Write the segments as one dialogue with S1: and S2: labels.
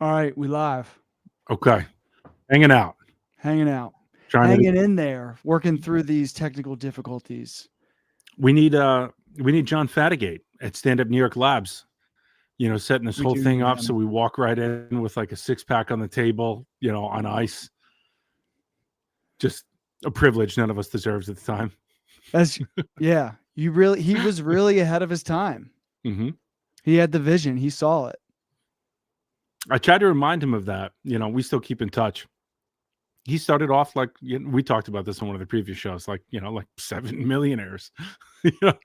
S1: All right, we live.
S2: Okay. Hanging out.
S1: Hanging out.
S2: Trying to
S1: Hanging in there, working through these technical difficulties.
S2: we need John Fatigate at Stand Up New York Labs, setting this
S1: We
S2: whole
S1: do
S2: thing
S1: need
S2: up so
S1: him.
S2: we walk right in with like a six-pack on the table, on ice. Just a privilege none of us deserves at the time.
S1: That's yeah. He was really ahead of his time.
S2: Mm-hmm.
S1: He had the vision. He saw it.
S2: I tried to remind him of that. We still keep in touch. He started off like we talked about this on one of the previous shows, like 7 millionaires.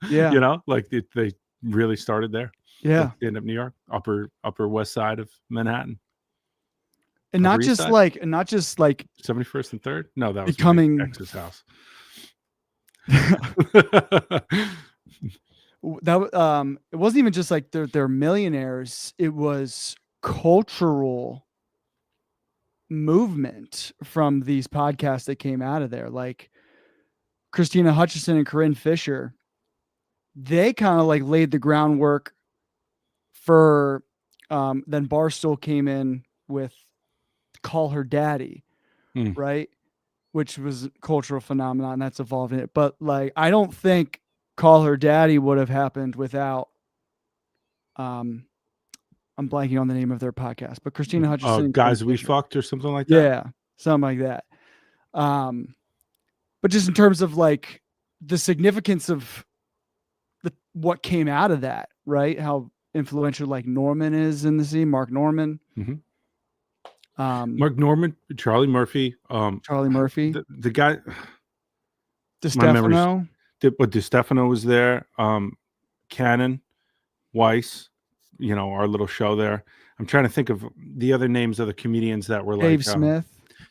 S1: Yeah.
S2: Like they really started there.
S1: Yeah.
S2: Stand Up New York, upper West Side of Manhattan.
S1: And not just like
S2: 71st and 3rd. No, that was
S1: becoming
S2: my ex's house.
S1: That it wasn't even just like they're millionaires. It was cultural movement from these podcasts that came out of there, like Christina Hutchison and Corinne Fisher. They kind of like laid the groundwork for then Barstool came in with Call Her Daddy, right? Which was a cultural phenomenon that's evolving it. But like I don't think Call Her Daddy would have happened without I'm blanking on the name of their podcast, but Christina Hutchison.
S2: Guys We Fucked or something like that.
S1: Yeah, something like that. But just in terms of like the significance of what came out of that, right? How influential like Norman is in the scene, Mark Norman.
S2: Mm-hmm. Mark Norman, Charlie Murphy.
S1: Charlie Murphy.
S2: The guy.
S1: DeStefano.
S2: But DeStefano was there. Cannon, Weiss, our little show there. I'm trying to think of the other names of the comedians that were
S1: Dave Smith.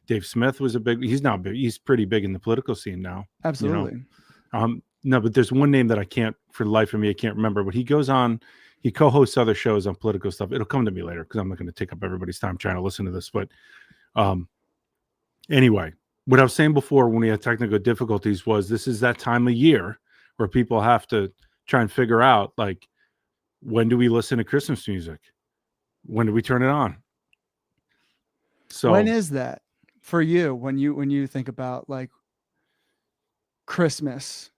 S2: Dave Smith was he's not big. He's pretty big in the political scene now.
S1: Absolutely.
S2: No, but there's one name that I can't, for the life of me, I can't remember. But he goes on, he co-hosts other shows on political stuff. It'll come to me later because I'm not going to take up everybody's time trying to listen to this. But anyway, what I was saying before when we had technical difficulties was this is that time of year where people have to try and figure out, like, when do we listen to Christmas music? When do we turn it on? So
S1: when is that for you? When you think about like Christmas,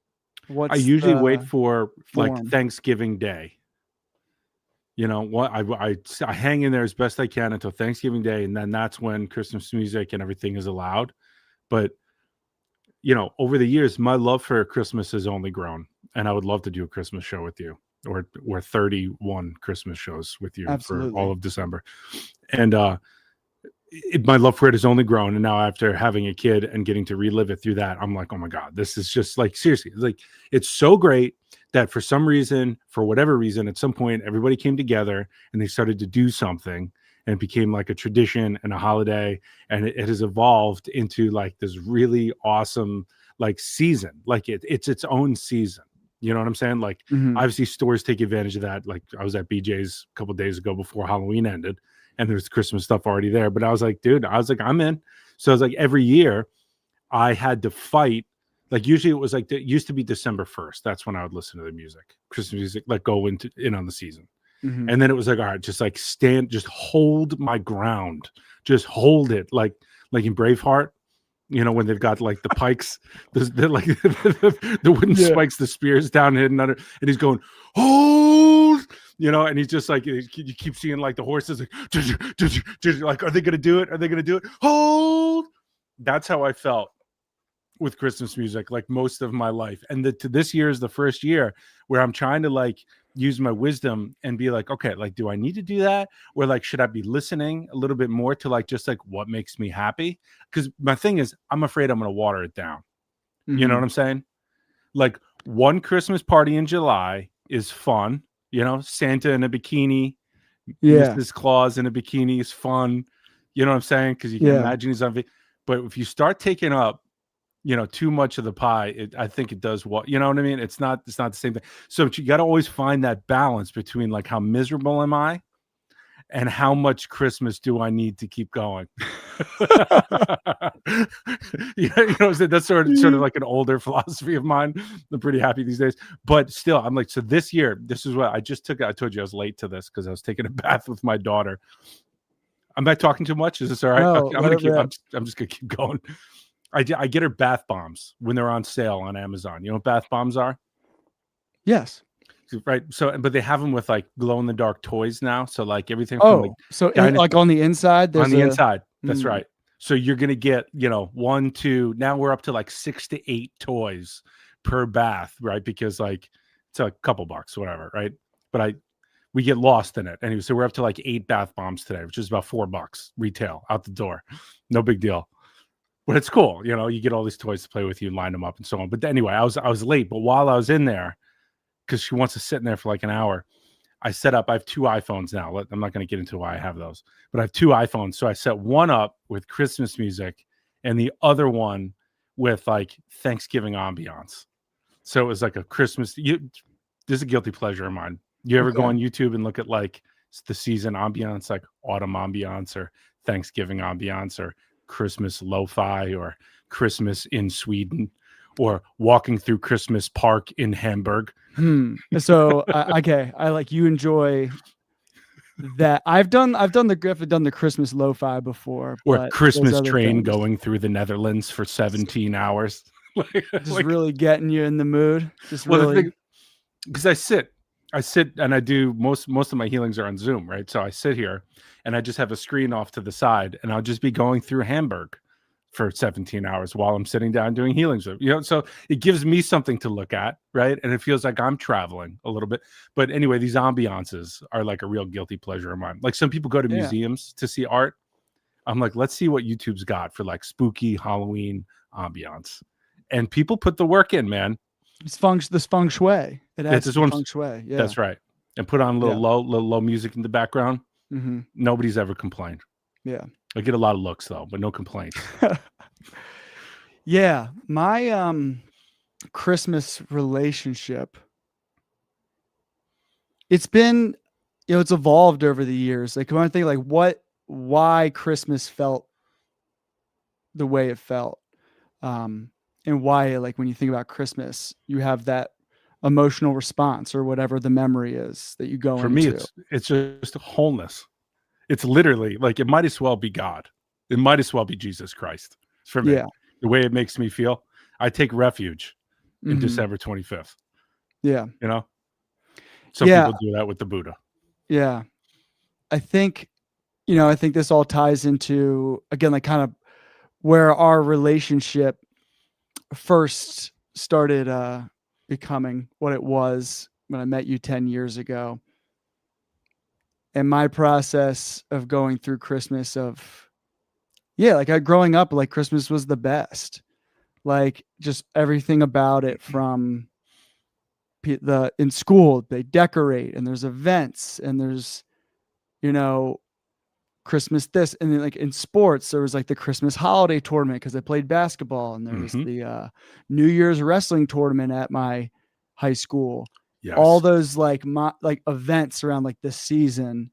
S2: I usually wait for like Thanksgiving Day. What I hang in there as best I can until Thanksgiving Day, and then that's when Christmas music and everything is allowed. But over the years, my love for Christmas has only grown, and I would love to do a Christmas show with you, or 31 Christmas shows with you. Absolutely. For all of December. And my love for it has only grown. And now after having a kid and getting to relive it through that, I'm like, oh my God, this is just like, seriously, like, it's so great that for some reason, for whatever reason, at some point, everybody came together and they started to do something, and it became like a tradition and a holiday. And it has evolved into like this really awesome, like, season. Like it's its own season. You know what I'm saying? Like, obviously stores take advantage of that. Like, I was at BJ's a couple of days ago before Halloween ended, and there's Christmas stuff already there. But I was like, dude, I'm in. So I was like, every year I had to fight. Like, usually it was like, it used to be December 1st. That's when I would listen to the music, Christmas music, like go in on the season. And then it was like, all right, just like just hold my ground, just hold it. Like in Braveheart, when they've got like the pikes, they're like the wooden spikes, the spears down hidden under, and he's going, hold, and he's just like, you keep seeing like the horses, like, are they going to do it? Are they going to do it? Hold. That's how I felt with Christmas music, like most of my life. And this year is the first year where I'm trying to like use my wisdom and be like, okay, like, do I need to do that? Or like, should I be listening a little bit more to like, just like what makes me happy? Because my thing is, I'm afraid I'm going to water it down. You know what I'm saying? Like, one Christmas party in July is fun. Santa in a bikini, Mrs. Claus in a bikini is fun. You know what I'm saying? Because you can imagine he's on. But if you start taking up, too much of the pie, I think it does what, you know what I mean? It's not the same thing. So you got to always find that balance between like, how miserable am I and how much Christmas do I need to keep going? That's sort of like an older philosophy of mine. I'm pretty happy these days, but still, I'm like, so this year, this is what I just took. I told you I was late to this because I was taking a bath with my daughter. Am I talking too much? Is this all right?
S1: No,
S2: Okay, I'm just gonna keep going. I get her bath bombs when they're on sale on Amazon. You know what bath bombs are?
S1: Yes.
S2: Right. So, but they have them with like glow in the dark toys now. So like everything from like
S1: so like on the inside,
S2: on the inside. That's right. So you're gonna get 1, 2. Now we're up to like 6 to 8 toys per bath, right? Because like it's a couple bucks, whatever, right? But we get lost in it anyway. So we're up to like 8 bath bombs today, which is about $4 retail out the door. No big deal. But it's cool, you get all these toys to play with, you and line them up and so on. But anyway, I was late. But while I was in there, because she wants to sit in there for like an hour, I have 2 iPhones now. I'm not going to get into why I have those, but I have 2 iPhones. So I set one up with Christmas music and the other one with like Thanksgiving ambiance. So it was like a Christmas. This is a guilty pleasure of mine. You ever go on YouTube and look at like the season ambiance, like autumn ambiance or Thanksgiving ambiance or Christmas lo-fi or Christmas in Sweden or walking through Christmas Park in Hamburg?
S1: So okay, I like you enjoy that. I've done the Christmas lo-fi before,
S2: or Christmas train going through the Netherlands for 17 hours.
S1: Just really getting you in the mood. Just really,
S2: because I sit and I do most of my healings are on Zoom, right? So I sit here and I just have a screen off to the side and I'll just be going through Hamburg for 17 hours while I'm sitting down doing healings. So it gives me something to look at, right? And it feels like I'm traveling a little bit. But anyway, these ambiances are like a real guilty pleasure of mine. Like some people go to museums to see art. I'm like, let's see what YouTube's got for like spooky Halloween ambiance. And people put the work in, man.
S1: It's this feng shui. It adds feng shui. Yeah,
S2: that's right. And put on a little low music in the background.
S1: Mm-hmm.
S2: Nobody's ever complained.
S1: Yeah,
S2: I get a lot of looks though, but no complaints.
S1: Yeah, my Christmas relationship. It's been, it's evolved over the years. Like when I think like why Christmas felt the way it felt. And why, like, when you think about Christmas, you have that emotional response or whatever the memory is that you go into.
S2: For me, it's just a wholeness. It's literally like it might as well be God. It might as well be Jesus Christ. For me, the way it makes me feel, I take refuge in December 25th.
S1: Yeah.
S2: Some people do that with the Buddha.
S1: Yeah. I think this all ties into, again, like kind of where our relationship first started becoming what it was when I met you 10 years ago. And my process of going through Christmas growing up, like Christmas was the best. Like just everything about it, from in school, they decorate and there's events and there's, Christmas this, and then like in sports there was like the Christmas holiday tournament because I played basketball, and there was the New Year's wrestling tournament at my high school. All those like events around like this season.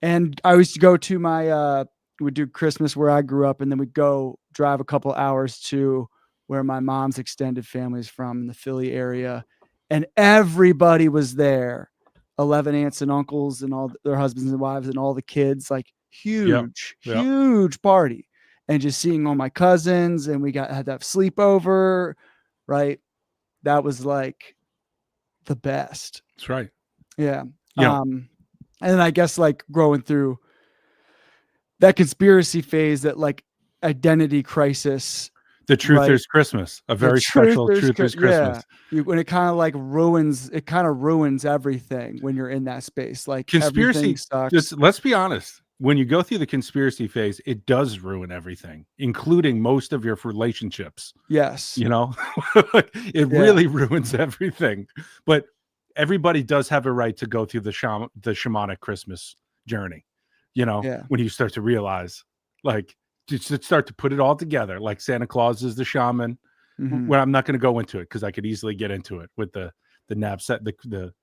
S1: And I used to go to we'd do Christmas where I grew up, and then we'd go drive a couple hours to where my mom's extended family's from in the Philly area, and everybody was there. 11 aunts and uncles and all their husbands and wives and all the kids, like huge party. And just seeing all my cousins, and we had to have sleepover, right? That was like the best.
S2: That's right.
S1: Yeah. And then I guess like growing through that conspiracy phase, that like identity crisis.
S2: The truth is Christmas, a very special truth is Christmas.
S1: Yeah. When it kind of ruins everything when you're in that space. Like
S2: conspiracy sucks. Let's be honest. When you go through the conspiracy phase, it does ruin everything, including most of your relationships.
S1: Yes.
S2: It really ruins everything. But everybody does have a right to go through the shamanic Christmas journey. When you start to realize, like, just start to put it all together, like Santa Claus is the shaman. Well, I'm not going to go into it because I could easily get into it with the knapsack, the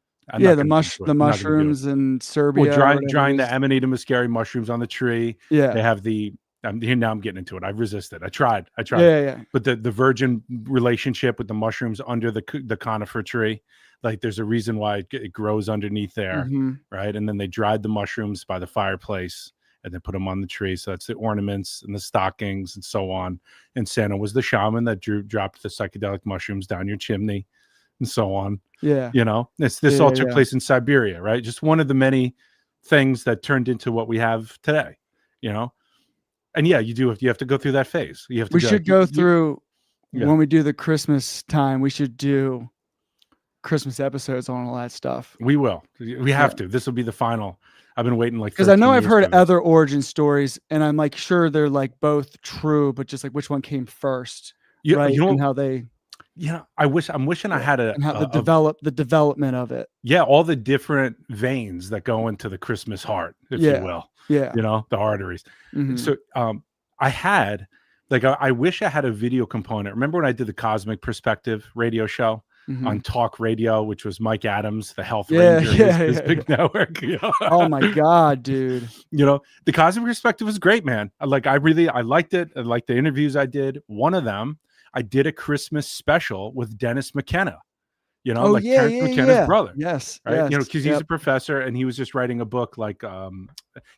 S1: mushrooms in Serbia.
S2: Well, drying the Amanita muscari mushrooms on the tree.
S1: Yeah,
S2: they have now I'm getting into it. I've resisted. I tried.
S1: Yeah.
S2: But the virgin relationship with the mushrooms under the conifer tree, like there's a reason why it grows underneath there, right? And then they dried the mushrooms by the fireplace, and then put them on the tree. So that's the ornaments and the stockings and so on. And Santa was the shaman that dropped the psychedelic mushrooms down your chimney and so on.
S1: Yeah.
S2: You know, this all took place in Siberia, right? Just one of the many things that turned into what we have today, you know? And yeah, you have to go through that phase. We
S1: should go through when we do the Christmas time, we should do Christmas episodes on all that stuff.
S2: We will. We have to. This will be the final. I've been waiting like,
S1: because I know I've heard other origin stories, and I'm like sure they're like both true, but just like which one came first, right? You know, and how they.
S2: Yeah, I'm wishing I had
S1: and how the development of it.
S2: Yeah, all the different veins that go into the Christmas heart, if you will.
S1: Yeah,
S2: you know, the arteries. So I wish I had a video component. Remember when I did the Cosmic Perspective radio show on Talk Radio, which was Mike Adams, the Health Ranger, his big network. You know?
S1: Oh my God, dude!
S2: You know, the Cosmic Perspective was great, man. I liked it. I liked the interviews I did. One of them, I did a Christmas special with Dennis McKenna. You know, Terrence McKenna's brother.
S1: Yes,
S2: right. You know, because he's a professor and he was just writing a book. Like,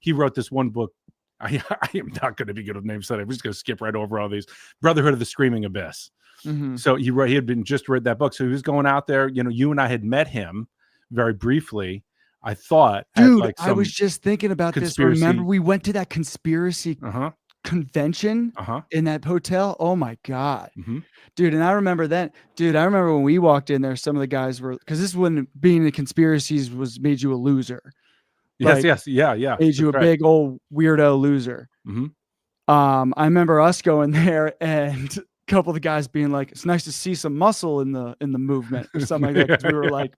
S2: he wrote this one book. I am not going to be good with names. So I'm just going to skip right over all these. Brotherhood of the Screaming Abyss. So he had just read that book. So he was going out there. You know, you and I had met him very briefly. I thought,
S1: dude, I was just thinking about this. Remember, we went to that conspiracy convention in that hotel. Oh my God, dude. And I remember that, dude. I remember when we walked in there, some of the guys were, because this is when being in conspiracies made you a loser.
S2: Yes, yeah.
S1: Made you a big old weirdo loser. I remember us going there and a couple of the guys being like, "It's nice to see some muscle in the movement," or something like that. Because we were like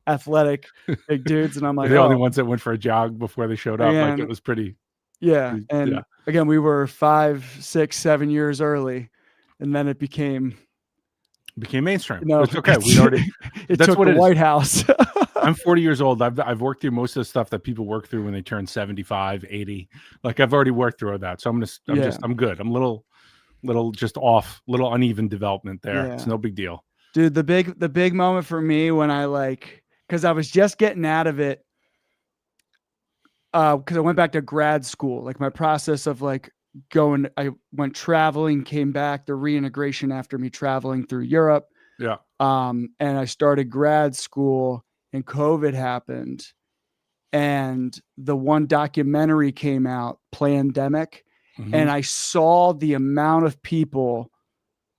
S1: athletic big dudes, and I'm like,
S2: the only ones that went for a jog before they showed up. Like it was pretty.
S1: Yeah, and again, we were 5, 6, 7 years early, and then it became
S2: mainstream.
S1: No,
S2: it's okay. We already.
S1: That's took what the White House.
S2: I'm 40 years old. I've worked through most of the stuff that people work through when they turn 75, 80. Like I've already worked through that, so I'm good. I'm a little just off, little uneven development there. It's no big deal,
S1: dude. The big moment for me when I because I was just getting out of it. Because I went back to grad school, like my process of I went traveling, came back, the reintegration after me traveling through Europe.
S2: Yeah.
S1: And I started grad school and COVID happened. And the one documentary came out, Plandemic. And I saw the amount of people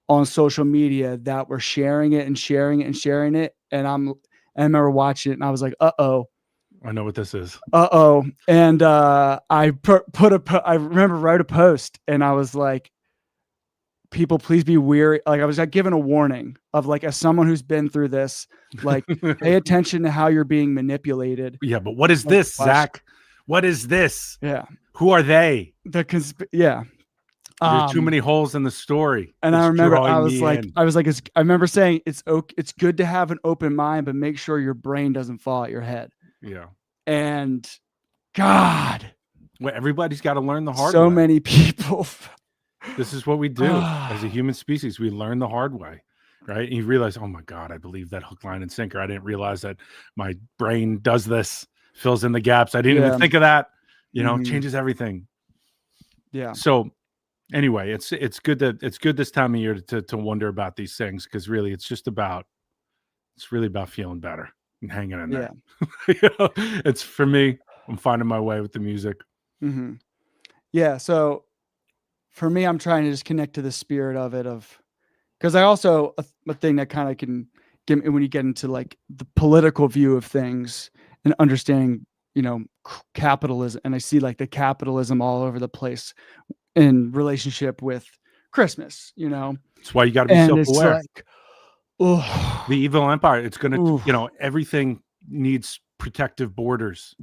S1: on social media that were sharing it and sharing it and sharing it. And I remember watching it and I was like, uh-oh.
S2: I know what this is.
S1: And I I remember wrote a post and I was like, people, please be wary. Like I was given a warning of as someone who's been through this, pay attention to how you're being manipulated.
S2: Yeah, but what is this, Zach? What is this?
S1: Yeah.
S2: Who are they?
S1: There's
S2: too many holes in the story.
S1: And I remember I was like, I remember saying it's good to have an open mind, but make sure your brain doesn't fall out your head.
S2: Yeah.
S1: And God,
S2: well, everybody's got to learn the hard way.
S1: So many people.
S2: This is what we do as a human species. We learn the hard way, right? And you realize, oh my God, I believe that hook, line, and sinker. I didn't realize that my brain does this, fills in the gaps. I didn't even think of that. You know, changes everything.
S1: Yeah.
S2: So anyway, it's good this time of year to wonder about these things, because really it's really about feeling better and hanging in there. You know, it's for me, I'm finding my way with the music.
S1: Yeah. So for me, I'm trying to just connect to the spirit of it, because I also, a thing that kind of can get me when you get into the political view of things and understanding, capitalism. And I see the capitalism all over the place in relationship with Christmas,
S2: That's why you got to be self-aware.
S1: The
S2: evil empire, it's going to, everything needs protective borders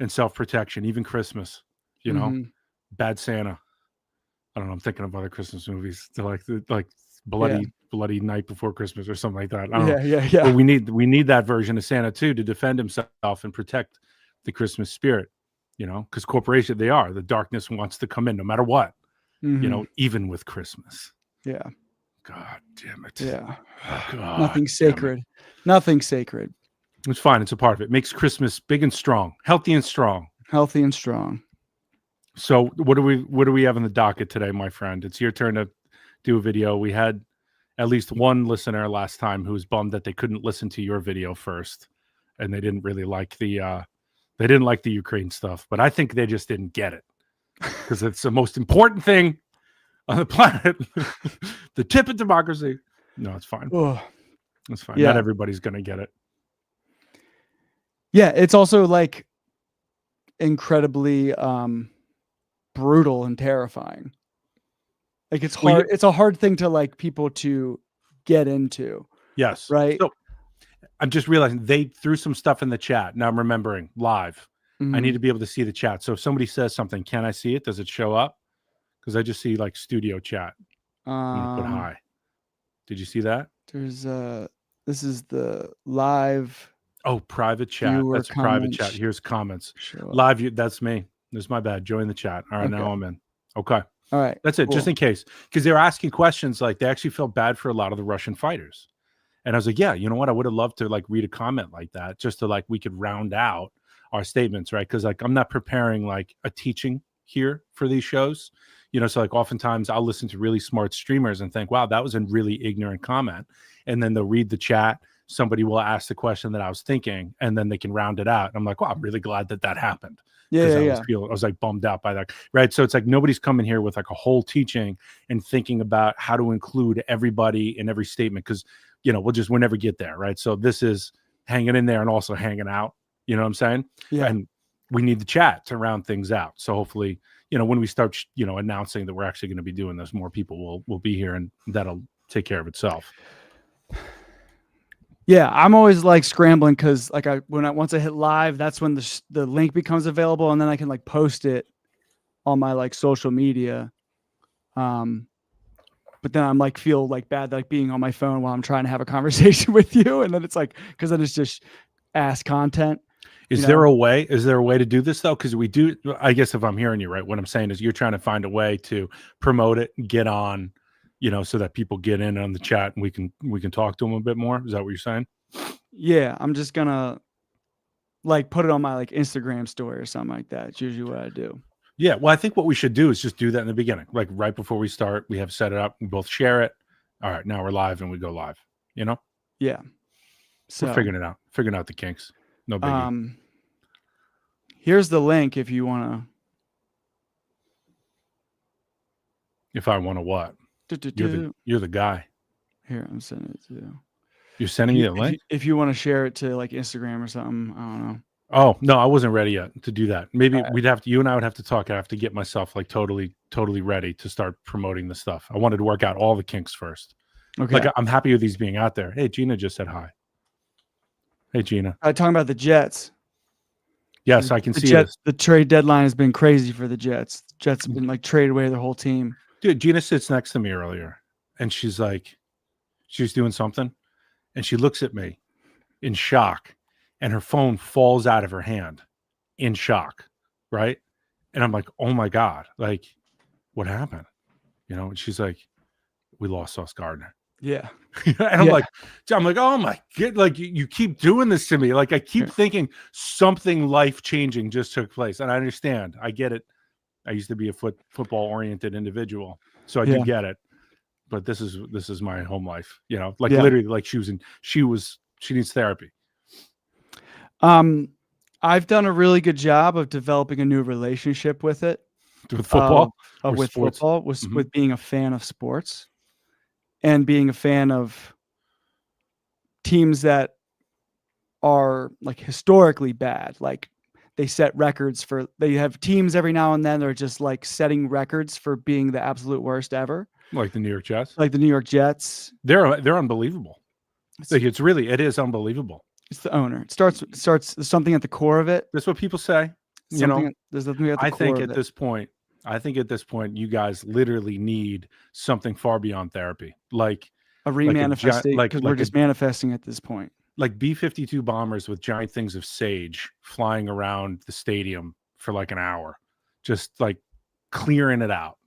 S2: and self-protection, even Christmas, Bad Santa. I don't know. I'm thinking of other Christmas movies. They're like bloody night before Christmas or something like that. I don't know.
S1: Yeah.
S2: But we need that version of Santa too, to defend himself and protect the Christmas spirit, because corporation, the darkness wants to come in no matter what, even with Christmas.
S1: Yeah.
S2: God damn it.
S1: Yeah.
S2: God,
S1: nothing sacred. Nothing sacred.
S2: It's fine. It's a part of it. Makes Christmas big and strong, healthy and strong. So what do we have in the docket today, my friend? It's your turn to do a video. We had at least one listener last time who was bummed that they couldn't listen to your video first, and they didn't really like the Ukraine stuff. But I think they just didn't get it because it's the most important thing on the planet. The tip of democracy. No, it's fine.
S1: Oh,
S2: it's fine. Yeah. Not everybody's gonna get it.
S1: Yeah, it's also like incredibly brutal and terrifying. Like it's hard. It's a hard thing to like people to get into.
S2: Yes.
S1: Right.
S2: So I'm just realizing they threw some stuff in the chat. Now I'm remembering live. Mm-hmm. I need to be able to see the chat. So if somebody says something, can I see it? Does it show up? Because I just see like studio chat. I'm gonna put hi. Did you see that?
S1: There's this is the live.
S2: Oh, private chat. That's private chat. Here's comments. Live. That's me. That's my bad. Join the chat. All right, okay. Now I'm in. Okay.
S1: All right.
S2: That's it. Cool. Just in case, because they were asking questions. Like they actually felt bad for a lot of the Russian fighters, and I was like, yeah, you know what? I would have loved to like read a comment like that, just to like we could round out our statements, right? Because like I'm not preparing like a teaching here for these shows. You know, so like oftentimes I'll listen to really smart streamers and think, wow, that was a really ignorant comment. And then they'll read the chat. Somebody will ask the question that I was thinking, and then they can round it out. And I'm like, well, I'm really glad that that happened.
S1: Yeah.
S2: I was like bummed out by that. Right. So it's like nobody's coming here with like a whole teaching and thinking about how to include everybody in every statement. Cause you know, we'll never get there. Right. So this is hanging in there and also hanging out. You know what I'm saying?
S1: Yeah.
S2: And we need the chat to round things out. So hopefully, you know, when we start, you know, announcing that we're actually going to be doing this, more people will be here and that'll take care of itself.
S1: Yeah, I'm always like scrambling because like once I hit live, that's when the link becomes available, and then I can like post it on my like social media. But then I'm like feel like bad like being on my phone while I'm trying to have a conversation with you, and then it's like because then it's just ass content.
S2: Is there a way? Is there a way to do this though? Because we do. I guess if I'm hearing you right, what I'm saying is you're trying to find a way to promote it, get on, you know, so that people get in on the chat and we can talk to them a bit more. Is that what you're saying?
S1: Yeah, I'm just gonna like put it on my like Instagram story or something like that. It's usually what I do.
S2: Yeah, well, I think what we should do is just do that in the beginning, like right before we start. We have set it up. We both share it. All right, now we're live and we go live. You know?
S1: Yeah.
S2: So we're figuring it out. Figuring out the kinks. No biggie.
S1: Here's the link if you want to.
S2: If I want to what? You're the guy.
S1: Here, I'm sending it to you.
S2: You're sending me the link?
S1: If you want to share it to like Instagram or something, I don't know.
S2: Oh, no, I wasn't ready yet to do that. Maybe you and I would have to talk. I have to get myself like totally ready to start promoting the stuff. I wanted to work out all the kinks first.
S1: Okay.
S2: Like I'm happy with these being out there. Hey, Gina just said hi. Hey, Gina.
S1: Talking about the Jets.
S2: Yes, I can see this.
S1: The trade deadline has been crazy for the Jets. Jets have been like traded away their whole team.
S2: Dude, Gina sits next to me earlier and she's like, she's doing something and she looks at me in shock and her phone falls out of her hand in shock. Right. And I'm like, oh my God, like what happened? You know, and she's like, we lost Sauce Gardner.
S1: Yeah.
S2: And I'm like, oh my God, like you keep doing this to me. Like I keep thinking something life-changing just took place. And I understand. I get it. I used to be a football oriented individual. So I do get it. But this is my home life, you know, like literally like she needs therapy.
S1: I've done a really good job of developing a new relationship with it.
S2: With football?
S1: With sports? Football, with being a fan of sports. And being a fan of teams that are like historically bad, like they set records they have teams every now and then. They're just like setting records for being the absolute worst ever.
S2: Like the New York Jets.
S1: They're
S2: unbelievable. It is unbelievable.
S1: It's the owner. It starts there's something at the core of it.
S2: That's what people say.
S1: There's something at the core of it.
S2: I think at this point, you guys literally need something far beyond therapy, like
S1: a remanifestation. Because we're just manifesting at this point.
S2: Like B-52 bombers with giant things of sage flying around the stadium for like an hour, just like clearing it out.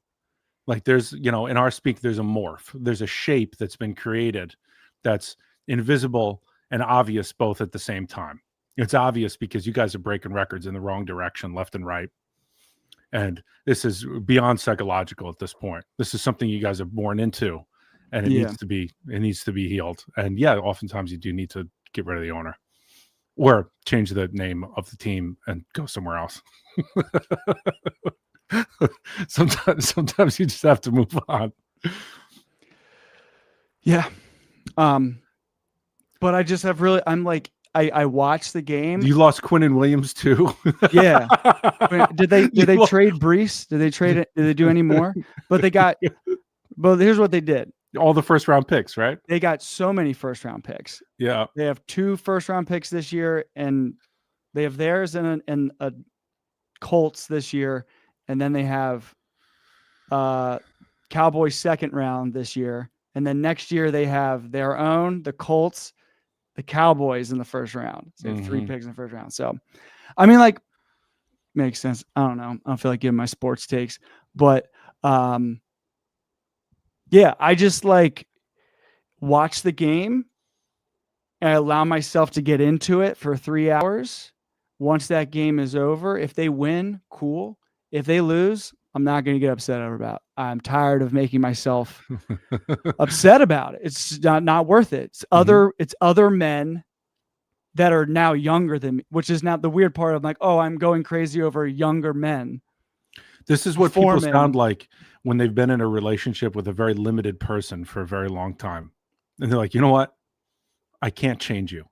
S2: Like there's, you know, in our speak, there's a morph. There's a shape that's been created that's invisible and obvious both at the same time. It's obvious because you guys are breaking records in the wrong direction, left and right. And this is beyond psychological at this point. This is something you guys are born into, and it needs to be healed. And yeah, oftentimes you do need to get rid of the owner or change the name of the team and go somewhere else. sometimes you just have to move on.
S1: Yeah. But I just have I'm like, I watched the game.
S2: You lost Quinnen Williams too.
S1: Yeah. Did they trade Brees? Did they do any more? But here's what they did.
S2: All the first round picks, right?
S1: They got so many first round picks.
S2: Yeah.
S1: They have 2 first round picks this year, and they have theirs and a Colts this year. And then they have Cowboys second round this year. And then next year they have their own, the Colts, the Cowboys in the first round. So 3 picks in the first round. So, I mean, like, makes sense. I don't know. I don't feel like giving my sports takes, but yeah, I just like watch the game and I allow myself to get into it for 3 hours. Once that game is over, if they win, cool. If they lose, I'm not going to get upset about. I'm tired of making myself upset about it. It's not worth it. It's other men that are now younger than me, which is now the weird part of like, oh, I'm going crazy over younger men.
S2: This is what people sound like when they've been in a relationship with a very limited person for a very long time. And they're like, you know what? I can't change you.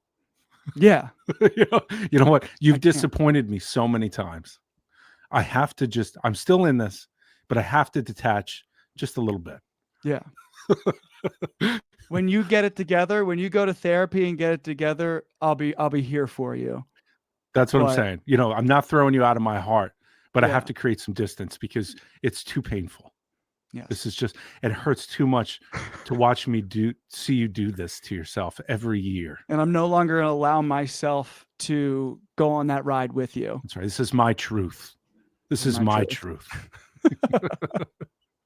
S1: Yeah.
S2: You know what? You've disappointed me so many times. I have to I'm still in this, but I have to detach just a little bit.
S1: Yeah. When you get it together, when you go to therapy and get it together, I'll be here for you.
S2: That's what I'm saying. I'm not throwing you out of my heart, but I have to create some distance because it's too painful. Yeah. This is it hurts too much to watch me see you do this to yourself every year. And
S1: I'm no longer going to allow myself to go on that ride with you.
S2: That's right. This is my truth. This is my truth.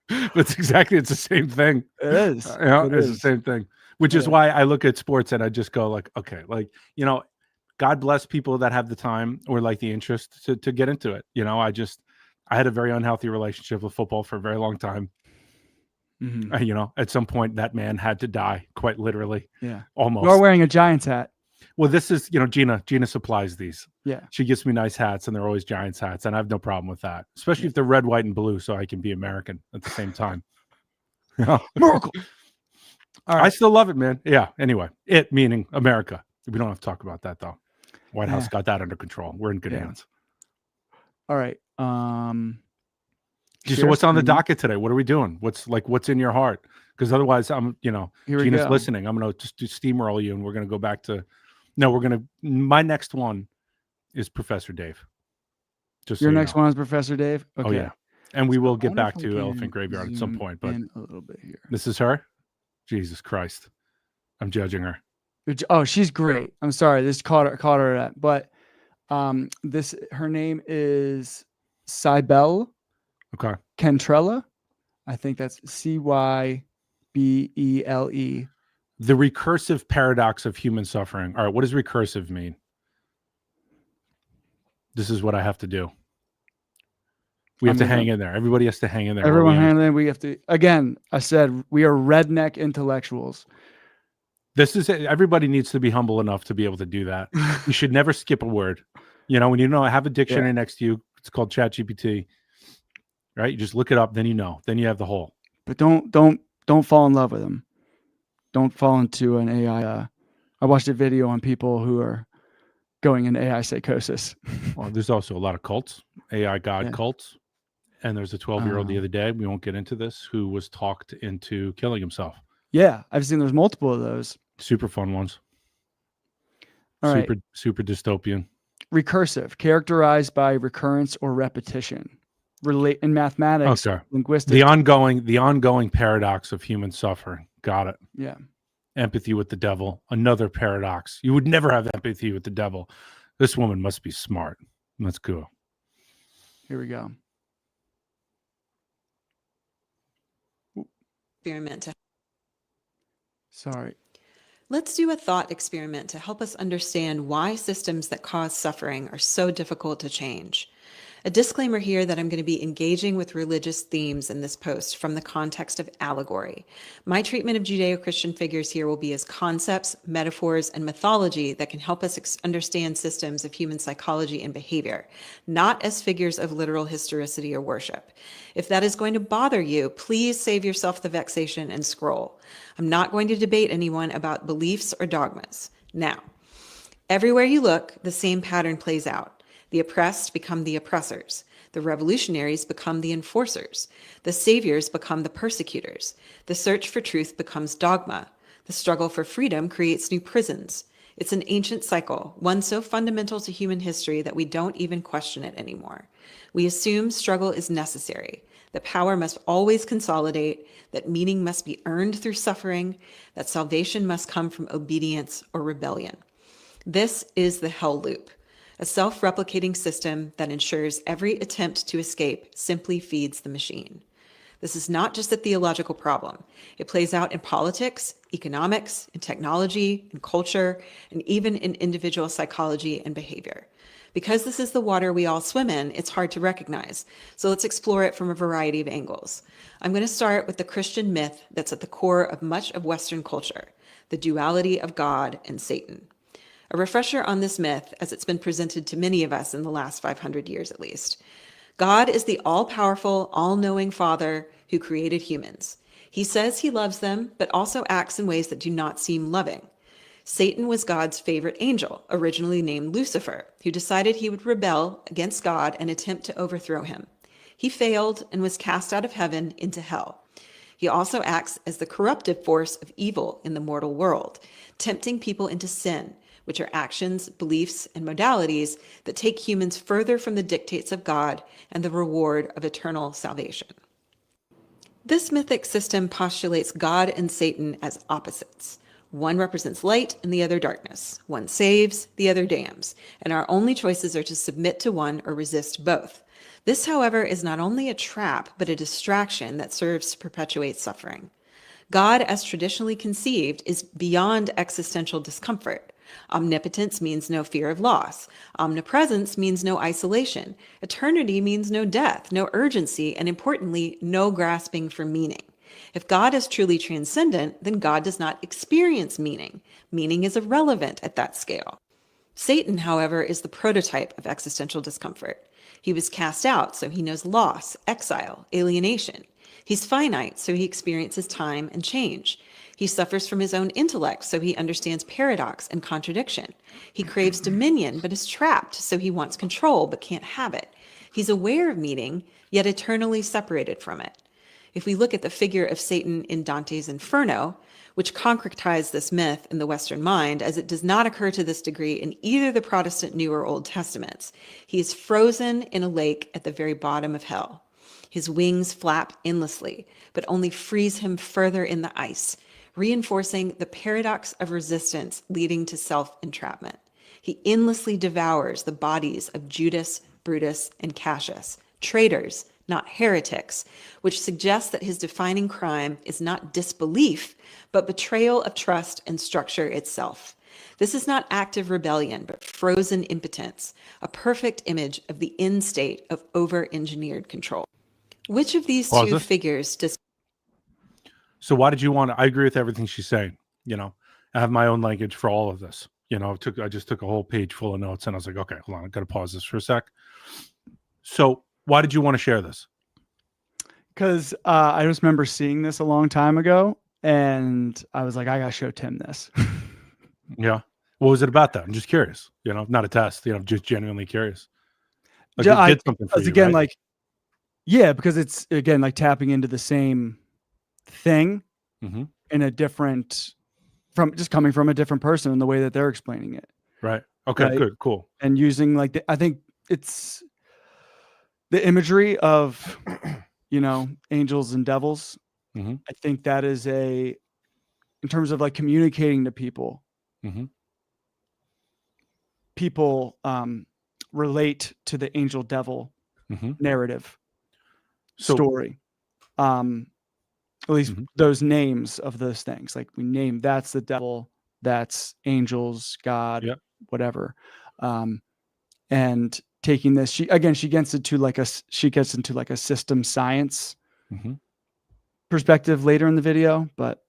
S2: It's the same thing.
S1: It is.
S2: It's the same thing, which is why I look at sports and I just go like, okay, like, God bless people that have the time or like the interest to get into it. I had a very unhealthy relationship with football for a very long time. Mm-hmm. At some point that man had to die, quite literally.
S1: Yeah.
S2: Almost.
S1: You're wearing a Giants hat.
S2: Well, this is, Gina supplies these.
S1: Yeah.
S2: She gets me nice hats and they're always Giants hats. And I have no problem with that, especially if they're red, white, and blue. So I can be American at the same time.
S1: Miracle.
S2: All right. I still love it, man. Yeah. Anyway, it meaning America. We don't have to talk about that though. White House got that under control. We're in good hands.
S1: All right.
S2: So what's on the docket today? What are we doing? What's in your heart? Because otherwise Gina's listening. I'm going to just steamroll you and we're going to go back to, my next one is Professor Dave.
S1: Your next one is Professor Dave? Okay.
S2: Oh, yeah. And we will get back to Elephant Graveyard at some point, but
S1: a little bit here.
S2: This is her? Jesus Christ. I'm judging her.
S1: Oh, she's great. I'm sorry. This caught her at, but her name is Cybele.
S2: Okay.
S1: Cantrella. I think that's Cybele.
S2: The recursive paradox of human suffering. All right, what does recursive mean? This is what I have to do. We have to hang in there. Everybody has to hang in there.
S1: Everyone hang in there. We have to. Again, I said we are redneck intellectuals.
S2: This is it. Everybody needs to be humble enough to be able to do that. You should never skip a word. When I have a dictionary next to you, it's called ChatGPT. Right? You just look it up, then Then you have the whole.
S1: But don't fall in love with them. Don't fall into an AI. I watched a video on people who are going into AI psychosis.
S2: Well, there's also a lot of cults, AI God cults. And there's a 12-year-old the other day, we won't get into this, who was talked into killing himself.
S1: Yeah, I've seen there's multiple of those.
S2: Super fun ones.
S1: All
S2: super dystopian.
S1: Recursive, characterized by recurrence or repetition. Relate in mathematics, linguistics.
S2: The ongoing paradox of human suffering. Got it.
S1: Yeah.
S2: Empathy with the devil. Another paradox. You would never have empathy with the devil. This woman must be smart. Let's go.
S1: Here we go.
S3: Experiment.
S1: Sorry.
S3: Let's do a thought experiment to help us understand why systems that cause suffering are so difficult to change. A disclaimer here that I'm going to be engaging with religious themes in this post from the context of allegory. My treatment of Judeo-Christian figures here will be as concepts, metaphors, and mythology that can help us understand systems of human psychology and behavior, not as figures of literal historicity or worship. If that is going to bother you, please save yourself the vexation and scroll. I'm not going to debate anyone about beliefs or dogmas. Now, everywhere you look, the same pattern plays out. The oppressed become the oppressors. The revolutionaries become the enforcers. The saviors become the persecutors. The search for truth becomes dogma. The struggle for freedom creates new prisons. It's an ancient cycle, one so fundamental to human history that we don't even question it anymore. We assume struggle is necessary, that power must always consolidate, that meaning must be earned through suffering, that salvation must come from obedience or rebellion. This is the hell loop. A self-replicating system that ensures every attempt to escape simply feeds the machine. This is not just a theological problem. It plays out in politics, economics, in technology, in culture, and even in individual psychology and behavior. Because this is the water we all swim in, it's hard to recognize. So let's explore it from a variety of angles. I'm going to start with the Christian myth that's at the core of much of Western culture, the duality of God and Satan. A refresher on this myth, as it's been presented to many of us in the last 500 years at least. God is the all-powerful, all-knowing Father who created humans. He says he loves them, but also acts in ways that do not seem loving. Satan was God's favorite angel, originally named Lucifer, who decided he would rebel against God and attempt to overthrow him. He failed and was cast out of heaven into hell. He also acts as the corruptive force of evil in the mortal world, tempting people into sin, which are actions, beliefs, and modalities that take humans further from the dictates of God and the reward of eternal salvation. This mythic system postulates God and Satan as opposites. One represents light and the other darkness. One saves, the other damns, and our only choices are to submit to one or resist both. This, however, is not only a trap, but a distraction that serves to perpetuate suffering. God, as traditionally conceived, is beyond existential discomfort. Omnipotence means no fear of loss. Omnipresence means no isolation. Eternity means no death, no urgency, and importantly, no grasping for meaning. If God is truly transcendent, then God does not experience meaning. Meaning is irrelevant at that scale. Satan, however, is the prototype of existential discomfort. He was cast out, so he knows loss, exile, alienation. He's finite, so he experiences time and change. He suffers from his own intellect, so he understands paradox and contradiction. He craves dominion, but is trapped, so he wants control, but can't have it. He's aware of meaning, yet eternally separated from it. If we look at the figure of Satan in Dante's Inferno, which concretized this myth in the Western mind, as it does not occur to this degree in either the Protestant New or Old Testaments, he is frozen in a lake at the very bottom of hell. His wings flap endlessly, but only freeze him further in the ice, reinforcing the paradox of resistance leading to self-entrapment. He endlessly devours the bodies of Judas, Brutus, and Cassius, traitors, not heretics, which suggests that his defining crime is not disbelief, but betrayal of trust and structure itself. This is not active rebellion, but frozen impotence, a perfect image of the end state of over-engineered control. Which of these two figures does...
S2: So why did you want to... I agree with everything she's saying. You know, I have my own language for all of this. You know, I just took a whole page full of notes and I was like, okay, hold on, I've got to pause this for a sec. So why did you want to share this?
S1: Because I just remember seeing this a long time ago and I was like, I got to show Tim this.
S2: Yeah. What was it about that? I'm just curious, you know, not a test, you know, just genuinely curious. Like
S1: Yeah,
S2: it did something for you,
S1: again,
S2: right?
S1: like, yeah, because it's again, like tapping into the same thing in a different, from just coming from a different person in the way that they're explaining it.
S2: Right. Okay,
S1: right?
S2: good, cool.
S1: And using like, I think it's the imagery of, you know, angels and devils. I think that is in terms of like communicating to people, people relate to the angel devil narrative story. At least those names of those things, like we name, that's the devil, that's angels, God, whatever. And taking this. She gets into like a system science perspective later in the video, but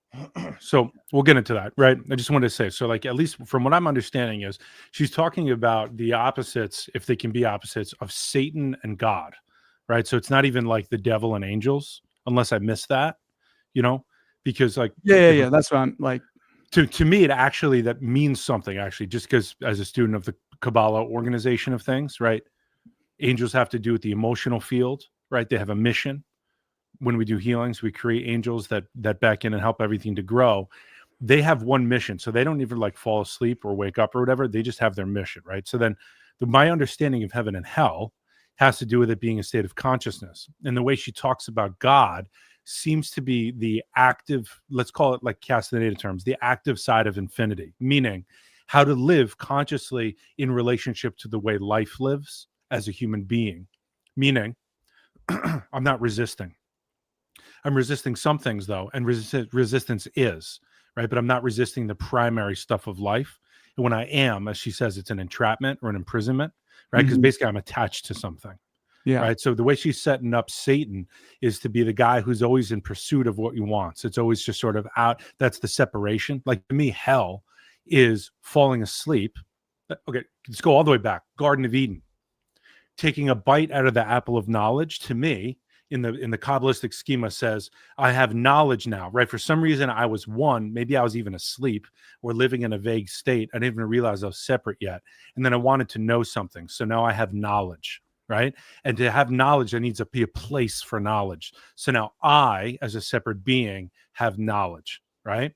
S2: so we'll get into that, right? I just wanted to say, so like, at least from what I'm understanding is she's talking about the opposites, if they can be opposites, of Satan and God, right? So it's not even like the devil and angels, unless I missed that, because like,
S1: yeah. That's what I'm like.
S2: To me, that means something, actually, just because as a student of the Kabbalah organization of things, right? Angels have to do with the emotional field, right? They have a mission. When we do healings, we create angels that back in and help everything to grow. They have one mission. So they don't even like fall asleep or wake up or whatever. They just have their mission, right? So then my understanding of heaven and hell has to do with it being a state of consciousness. And the way she talks about God seems to be the active, let's call it like Castaneda terms, the active side of infinity, meaning how to live consciously in relationship to the way life lives as a human being, meaning I'm not resisting. I'm resisting some things though, and resistance is, right? But I'm not resisting the primary stuff of life. And when I am, as she says, it's an entrapment or an imprisonment, right? Because basically I'm attached to something.
S1: Yeah.
S2: Right. So the way she's setting up Satan is to be the guy who's always in pursuit of what he wants. It's always just sort of out. That's the separation. Like to me, hell is falling asleep. Okay, let's go all the way back. Garden of Eden. Taking a bite out of the apple of knowledge, to me, in the Kabbalistic schema, says, I have knowledge now, right? For some reason, I was one, maybe I was even asleep or living in a vague state. I didn't even realize I was separate yet. And then I wanted to know something. So now I have knowledge, right? And to have knowledge, there needs to be a place for knowledge. So now I, as a separate being, have knowledge, right?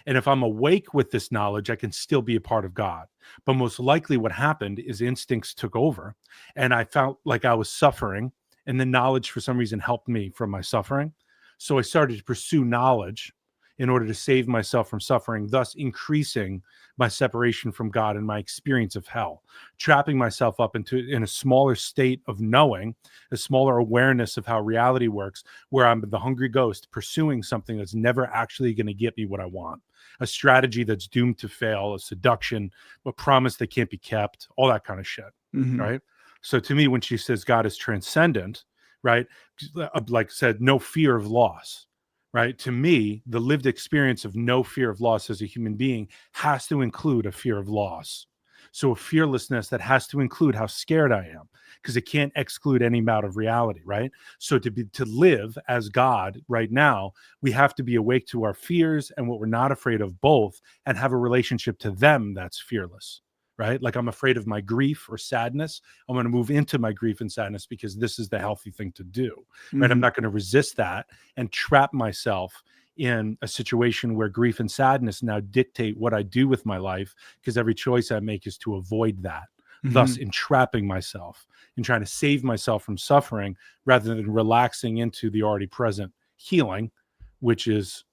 S2: And if I'm awake with this knowledge, I can still be a part of God. But most likely what happened is instincts took over and I felt like I was suffering, and the knowledge for some reason helped me from my suffering. So I started to pursue knowledge in order to save myself from suffering, thus increasing my separation from God and my experience of hell, trapping myself up in a smaller state of knowing, a smaller awareness of how reality works, where I'm the hungry ghost pursuing something that's never actually going to get me what I want, a strategy that's doomed to fail, a seduction, a promise that can't be kept, all that kind of shit, right? So to me, when she says God is transcendent, right, like I said, no fear of loss, right? To me, the lived experience of no fear of loss as a human being has to include a fear of loss. So a fearlessness that has to include how scared I am, because it can't exclude any amount of reality, right? So to live as God right now, we have to be awake to our fears and what we're not afraid of both, and have a relationship to them that's fearless. Right? Like I'm afraid of my grief or sadness. I'm going to move into my grief and sadness because this is the healthy thing to do, right? I'm not going to resist that and trap myself in a situation where grief and sadness now dictate what I do with my life, because every choice I make is to avoid that, thus entrapping myself and trying to save myself from suffering rather than relaxing into the already present healing, which is,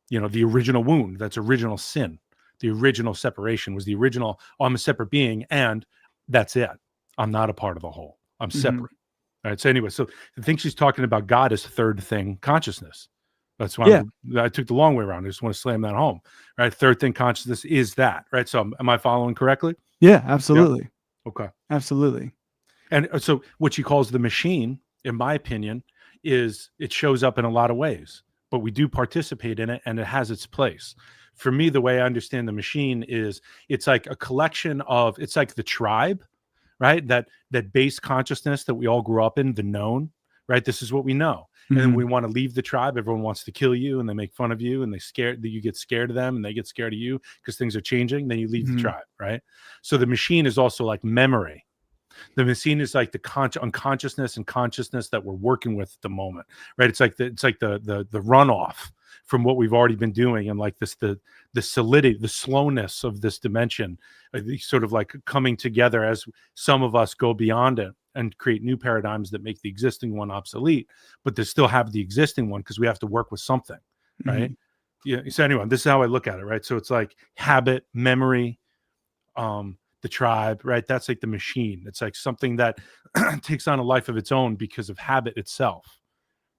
S2: the original wound, that's original sin. The original separation was the original, I'm a separate being, and that's it. I'm not a part of the whole. I'm separate. All right. So anyway, so the thing she's talking about God is third thing, consciousness. That's why I took the long way around. I just want to slam that home. Right. Third thing, consciousness is that. Right. So am I following correctly?
S1: Yeah, absolutely.
S2: Yeah. Okay.
S1: Absolutely.
S2: And so what she calls the machine, in my opinion, is it shows up in a lot of ways, but we do participate in it and it has its place. For me, the way I understand the machine is it's like a collection of, it's like the tribe, right? That base consciousness that we all grew up in, the known, right? This is what we know. And then we want to leave the tribe. Everyone wants to kill you and they make fun of you and you get scared of them and they get scared of you because things are changing. Then you leave the tribe, right? So the machine is also like memory. The machine is like the unconsciousness and consciousness that we're working with at the moment, right? It's like the runoff from what we've already been doing, and like this the solidity, the slowness of this dimension, sort of like coming together as some of us go beyond it and create new paradigms that make the existing one obsolete, but they still have the existing one because we have to work with something, right? Yeah. So anyway, this is how I look at it, right? So it's like habit, memory, the tribe, right? That's like the machine. It's like something that takes on a life of its own because of habit itself,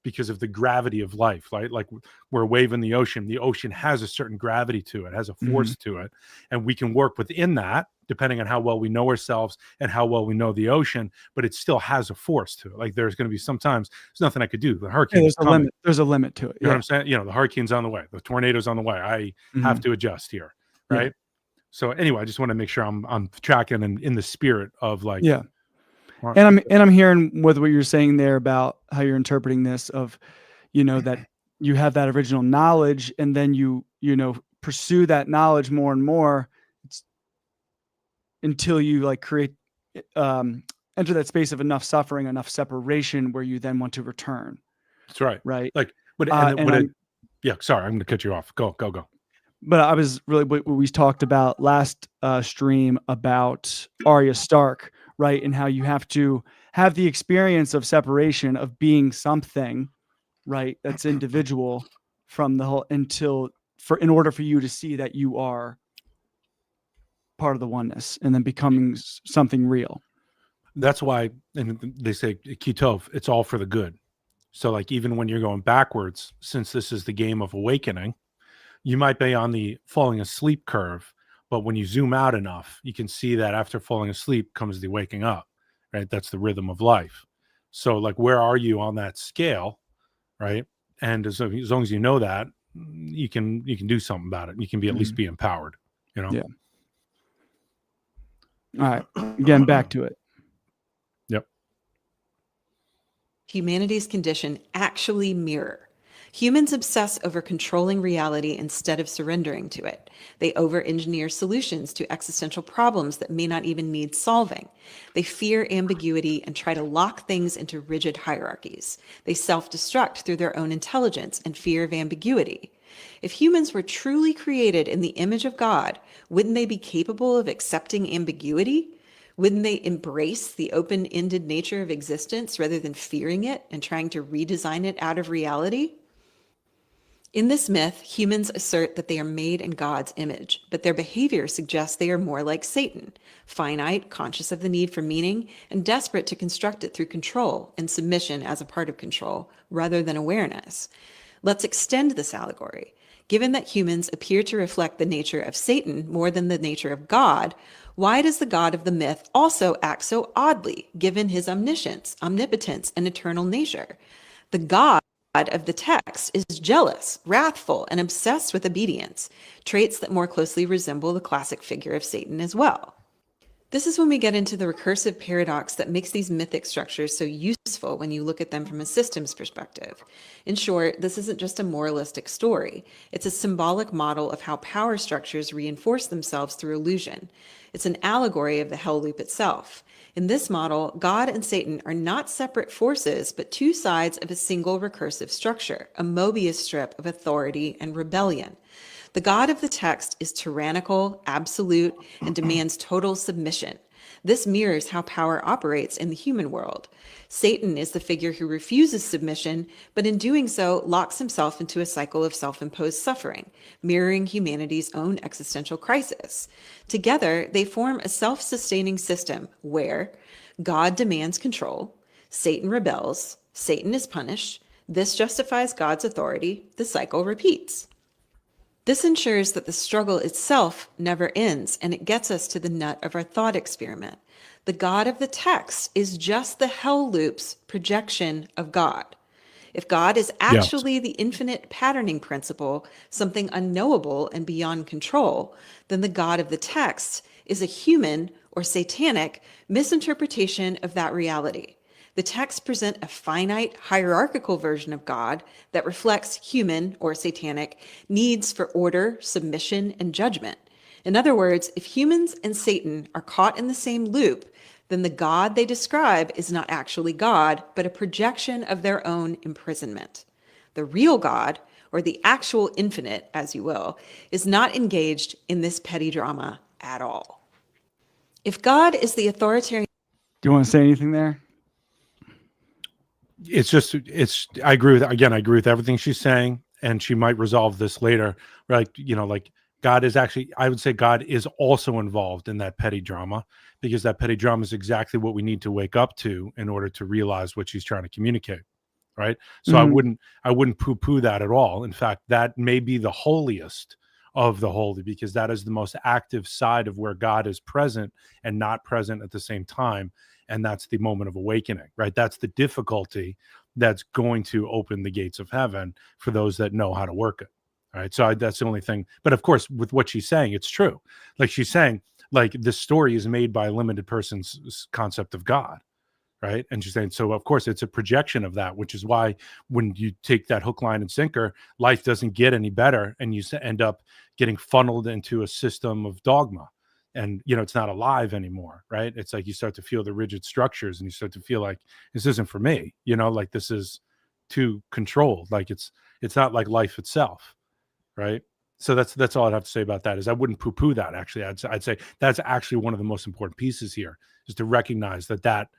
S2: because of the gravity of life, right? Like we're a wave in the ocean. The ocean has a certain gravity to it, has a force to it, and we can work within that, depending on how well we know ourselves and how well we know the ocean, but it still has a force to it. Like there's going to be sometimes there's nothing I could do. The hurricane is coming.
S1: There's a limit to it.
S2: You know what I'm saying? You know, the hurricane's on the way, the tornado's on the way. I have to adjust here. Right. Yeah. So anyway, I just want to make sure I'm tracking and in the spirit of like,
S1: yeah. And I'm hearing with what you're saying there about how you're interpreting this of, you know, that you have that original knowledge and then you pursue that knowledge more and more until you like create, enter that space of enough suffering, enough separation where you then want to return.
S2: That's right.
S1: Right.
S2: Like, yeah, sorry, I'm going to cut you off. Go.
S1: But I was really, what we talked about last stream about Arya Stark, right? And how you have to have the experience of separation, of being something, right? That's individual from the whole in order for you to see that you are part of the oneness and then becoming something real.
S2: That's why, and they say Kitov, it's all for the good. So like, even when you're going backwards, since this is the game of awakening, you might be on the falling asleep curve, but when you zoom out enough, you can see that after falling asleep comes the waking up, right? That's the rhythm of life. So like, where are you on that scale, right? And as long as you know that, you can do something about it. You can be at least be empowered, you know?
S1: Yeah. All right. Again, back to it.
S2: Yep.
S3: Humanity's condition actually mirror. Humans obsess over controlling reality instead of surrendering to it. They over-engineer solutions to existential problems that may not even need solving. They fear ambiguity and try to lock things into rigid hierarchies. They self-destruct through their own intelligence and fear of ambiguity. If humans were truly created in the image of God, wouldn't they be capable of accepting ambiguity? Wouldn't they embrace the open-ended nature of existence rather than fearing it and trying to redesign it out of reality? In this myth, humans assert that they are made in God's image, but their behavior suggests they are more like Satan, finite, conscious of the need for meaning, and desperate to construct it through control and submission as a part of control, rather than awareness. Let's extend this allegory. Given that humans appear to reflect the nature of Satan more than the nature of God, why does the God of the myth also act so oddly, given his omniscience, omnipotence, and eternal nature? The God of the text is jealous, wrathful, and obsessed with obedience, traits that more closely resemble the classic figure of Satan as well. This is when we get into the recursive paradox that makes these mythic structures so useful when you look at them from a systems perspective. In short, this isn't just a moralistic story. It's a symbolic model of how power structures reinforce themselves through illusion. It's an allegory of the hell loop itself. In this model, God and Satan are not separate forces, but two sides of a single recursive structure, a Mobius strip of authority and rebellion. The God of the text is tyrannical, absolute, and demands total submission. This mirrors how power operates in the human world. Satan is the figure who refuses submission, but in doing so, locks himself into a cycle of self-imposed suffering, mirroring humanity's own existential crisis. Together, they form a self-sustaining system where God demands control, Satan rebels, Satan is punished, this justifies God's authority, the cycle repeats. This ensures that the struggle itself never ends, and it gets us to the nut of our thought experiment. The God of the text is just the hell loop's projection of God. If God is actually the infinite patterning principle, something unknowable and beyond control, then the God of the text is a human or satanic misinterpretation of that reality. The texts present a finite, hierarchical version of God that reflects human or satanic needs for order, submission, and judgment. In other words, if humans and Satan are caught in the same loop, then the God they describe is not actually God, but a projection of their own imprisonment. The real God, or the actual infinite, as you will, is not engaged in this petty drama at all. If God is the authoritarian...
S1: Do you want to say anything there?
S2: I agree with everything she's saying, and she might resolve this later. Like, God is actually, I would say God is also involved in that petty drama, because that petty drama is exactly what we need to wake up to in order to realize what she's trying to communicate. Right. So I wouldn't poo-poo that at all. In fact, that may be the holiest of the holy, because that is the most active side of where God is present and not present at the same time. And that's the moment of awakening, right? That's the difficulty that's going to open the gates of heaven for those that know how to work it. All right. So that's the only thing. But of course, with what she's saying, it's true. Like she's saying, like this story is made by a limited person's concept of God. Right. And she's saying, so of course it's a projection of that, which is why when you take that hook, line, and sinker, life doesn't get any better. And you end up getting funneled into a system of dogma. And, you know, it's not alive anymore. Right. It's like you start to feel the rigid structures and you start to feel like this isn't for me, you know, like this is too controlled. Like it's not like life itself. Right. So that's all I'd have to say about that. Is I wouldn't poo-poo that. Actually, I'd say that's actually one of the most important pieces here, is to recognize that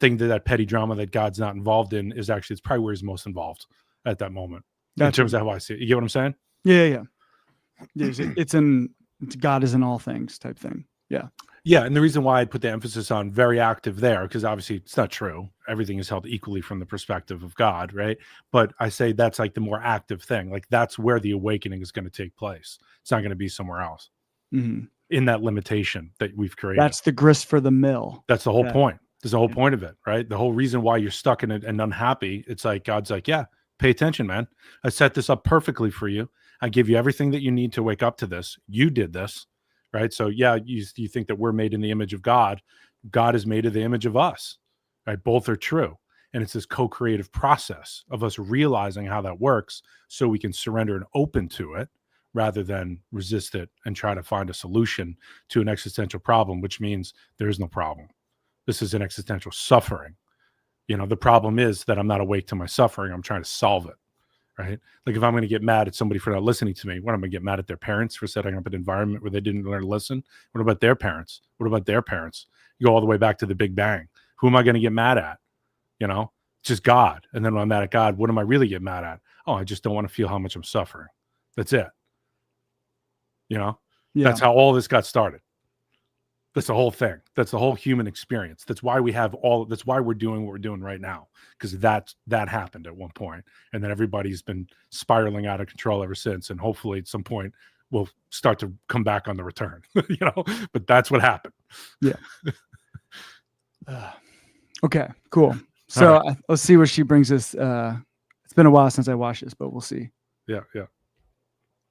S2: thing, that petty drama that God's not involved in is actually, it's probably where he's most involved at that moment. In terms of how I see it. You get what I'm saying?
S1: Yeah. It's God is in all things type thing. Yeah.
S2: Yeah. And the reason why I put the emphasis on very active there, because obviously it's not true. Everything is held equally from the perspective of God, right? But I say that's like the more active thing. Like that's where the awakening is going to take place. It's not going to be somewhere else in that limitation that we've created.
S1: That's the grist for the mill.
S2: That's the whole point. There's the whole point of it, right? The whole reason why you're stuck in it and unhappy. It's like, God's like, yeah, pay attention, man. I set this up perfectly for you. I give you everything that you need to wake up to this. You did this, right? So yeah, you think that we're made in the image of God. God is made in the image of us, right? Both are true. And it's this co-creative process of us realizing how that works so we can surrender and open to it rather than resist it and try to find a solution to an existential problem, which means there is no problem. This is an existential suffering. You know, the problem is that I'm not awake to my suffering. I'm trying to solve it, right? Like if I'm going to get mad at somebody for not listening to me, what am I going to get mad at their parents for setting up an environment where they didn't learn to listen? What about their parents? What about their parents? You go all the way back to the Big Bang. Who am I going to get mad at? You know, it's just God. And then when I'm mad at God, what am I really getting mad at? Oh, I just don't want to feel how much I'm suffering. That's it. You know, That's how all this got started. That's the whole thing. That's the whole human experience. That's why that's why we're doing what we're doing right now. Because that happened at one point. And then everybody's been spiraling out of control ever since. And hopefully at some point we'll start to come back on the return, you know, but that's what happened.
S1: Yeah. Okay, cool. So right. Let's see where she brings us. It's been a while since I watched this, but we'll see.
S2: Yeah.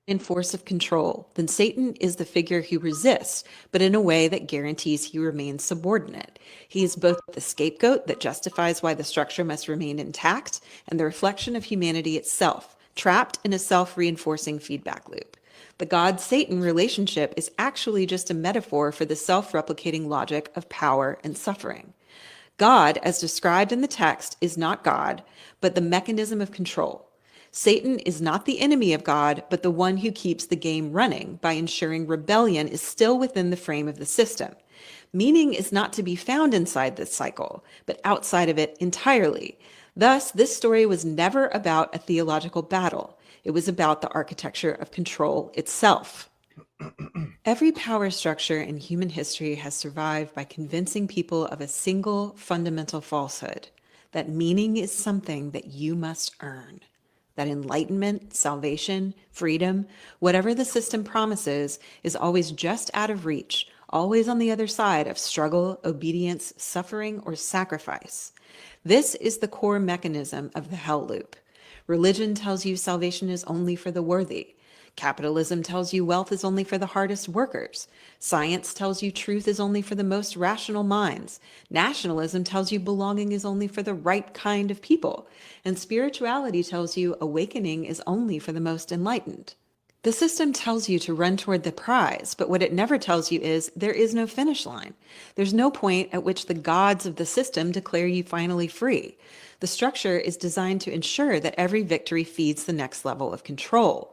S3: In force of control, then Satan is the figure who resists, but in a way that guarantees he remains subordinate. He is both the scapegoat that justifies why the structure must remain intact and the reflection of humanity itself, trapped in a self-reinforcing feedback loop. The God-Satan relationship is actually just a metaphor for the self-replicating logic of power and suffering. God, as described in the text, is not God, but the mechanism of control. Satan is not the enemy of God, but the one who keeps the game running by ensuring rebellion is still within the frame of the system. Meaning is not to be found inside this cycle, but outside of it entirely. Thus, this story was never about a theological battle. It was about the architecture of control itself. Every power structure in human history has survived by convincing people of a single fundamental falsehood, that meaning is something that you must earn. That enlightenment, salvation, freedom, whatever the system promises, is always just out of reach, always on the other side of struggle, obedience, suffering, or sacrifice. This is the core mechanism of the hell loop. Religion tells you salvation is only for the worthy. Capitalism tells you wealth is only for the hardest workers. Science tells you truth is only for the most rational minds. Nationalism tells you belonging is only for the right kind of people. And spirituality tells you awakening is only for the most enlightened. The system tells you to run toward the prize, but what it never tells you is there is no finish line. There's no point at which the gods of the system declare you finally free. The structure is designed to ensure that every victory feeds the next level of control.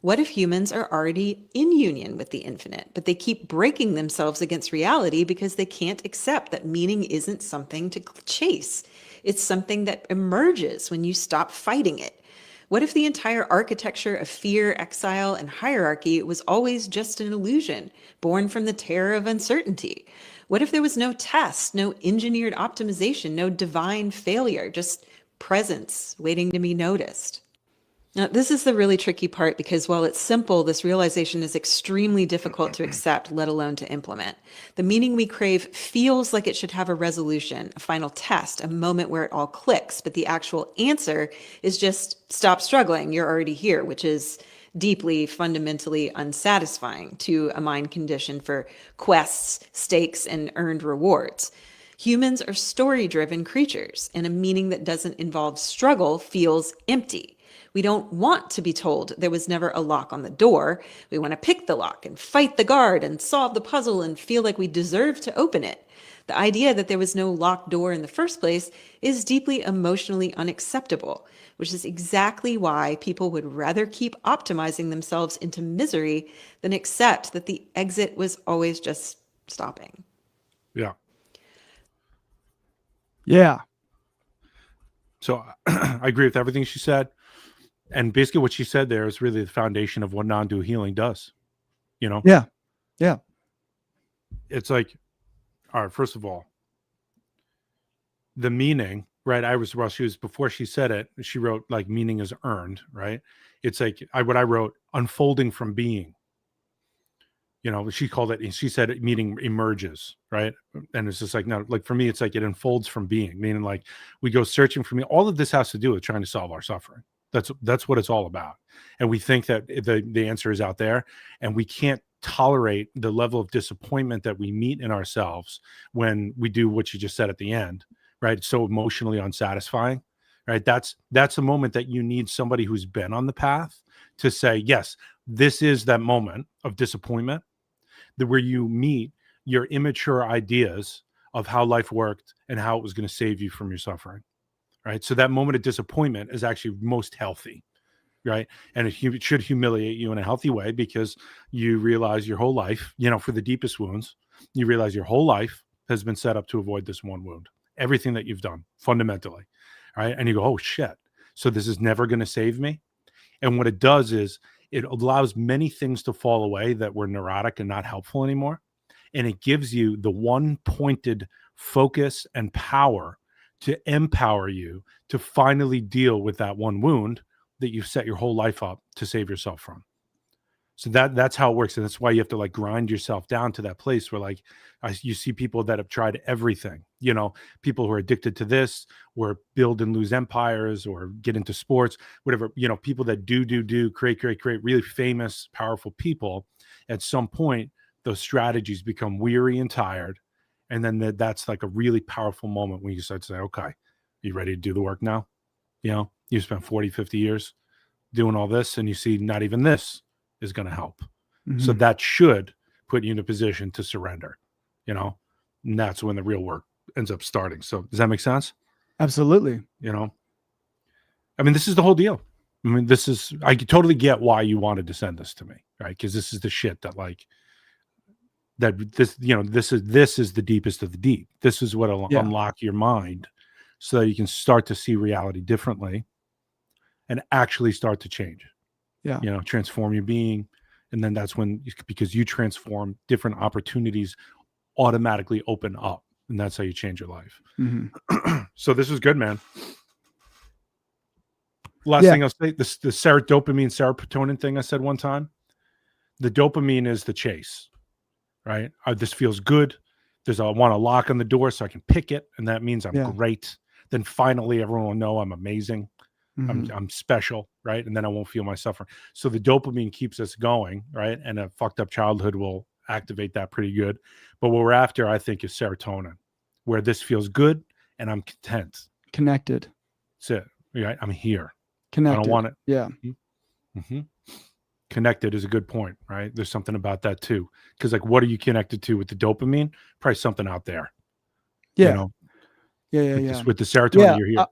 S3: What if humans are already in union with the infinite, but they keep breaking themselves against reality because they can't accept that meaning isn't something to chase? It's something that emerges when you stop fighting it. What if the entire architecture of fear, exile, and hierarchy was always just an illusion, born from the terror of uncertainty? What if there was no test, no engineered optimization, no divine failure, just presence waiting to be noticed? Now, this is the really tricky part because while it's simple, this realization is extremely difficult to accept, let alone to implement. The meaning we crave feels like it should have a resolution, a final test, a moment where it all clicks, but the actual answer is just stop struggling, you're already here, which is deeply, fundamentally unsatisfying to a mind conditioned for quests, stakes, and earned rewards. Humans are story-driven creatures, and a meaning that doesn't involve struggle feels empty. We don't want to be told there was never a lock on the door. We want to pick the lock and fight the guard and solve the puzzle and feel like we deserve to open it. The idea that there was no locked door in the first place is deeply emotionally unacceptable, which is exactly why people would rather keep optimizing themselves into misery than accept that the exit was always just stopping.
S2: Yeah.
S1: Yeah.
S2: So I agree with everything she said. And basically what she said there is really the foundation of what non-dual healing does. You know?
S1: Yeah. Yeah.
S2: It's like, all right, first of all, the meaning, right? Before she said it, she wrote like meaning is earned, right? It's like what I wrote, unfolding from being. You know, she called it, she said it, meaning emerges, right? And it's just like, no, like for me, it's like it unfolds from being, meaning like we go searching for me. All of this has to do with trying to solve our suffering. That's what it's all about. And we think that the answer is out there, and we can't tolerate the level of disappointment that we meet in ourselves when we do what you just said at the end, right? It's so emotionally unsatisfying, right? That's a moment that you need somebody who's been on the path to say, yes, this is that moment of disappointment where you meet your immature ideas of how life worked and how it was going to save you from your suffering. Right. So that moment of disappointment is actually most healthy. Right. And it should humiliate you in a healthy way, because you realize your whole life, you know, for the deepest wounds, you realize your whole life has been set up to avoid this one wound, everything that you've done fundamentally. Right. And you go, oh, shit. So this is never going to save me. And what it does is it allows many things to fall away that were neurotic and not helpful anymore. And it gives you the one pointed focus and power to empower you to finally deal with that one wound that you've set your whole life up to save yourself from. So that's how it works. And that's why you have to like grind yourself down to that place where like you see people that have tried everything, you know, people who are addicted to this, or build and lose empires, or get into sports, whatever, you know, people that create really famous, powerful people. At some point, those strategies become weary and tired. And then that's like a really powerful moment when you start to say, okay, you ready to do the work now? You know, you spent 40, 50 years doing all this, and you see not even this is going to help. Mm-hmm. So that should put you in a position to surrender, you know, and that's when the real work ends up starting. So does that make sense?
S1: Absolutely.
S2: You know, I mean, this is the whole deal. I mean, I totally get why you wanted to send this to me, right? Because this is the shit that like, this is the deepest of the deep. This is what will unlock your mind so that you can start to see reality differently and actually start to change. Yeah. You know, transform your being. And then that's when, because you transform, different opportunities automatically open up. And that's how you change your life. Mm-hmm. So this is good, man. Last thing I'll say, the dopamine, serotonin thing I said one time, the dopamine is the chase. Right? This feels good. I want a lock on the door so I can pick it, and that means I'm great. Then finally, everyone will know I'm amazing. Mm-hmm. I'm special, right? And then I won't feel my suffering. So the dopamine keeps us going, right? And a fucked up childhood will activate that pretty good. But what we're after, I think, is serotonin, where this feels good and I'm content,
S1: connected.
S2: That's it. Right? I'm here.
S1: Connected.
S2: I don't want it.
S1: Yeah.
S2: Mm-hmm. Connected is a good point, right? There's something about that too. Because like, what are you connected to with the dopamine? Probably something out there.
S1: Yeah.
S2: You know?
S1: Yeah.
S2: With the serotonin, you're here.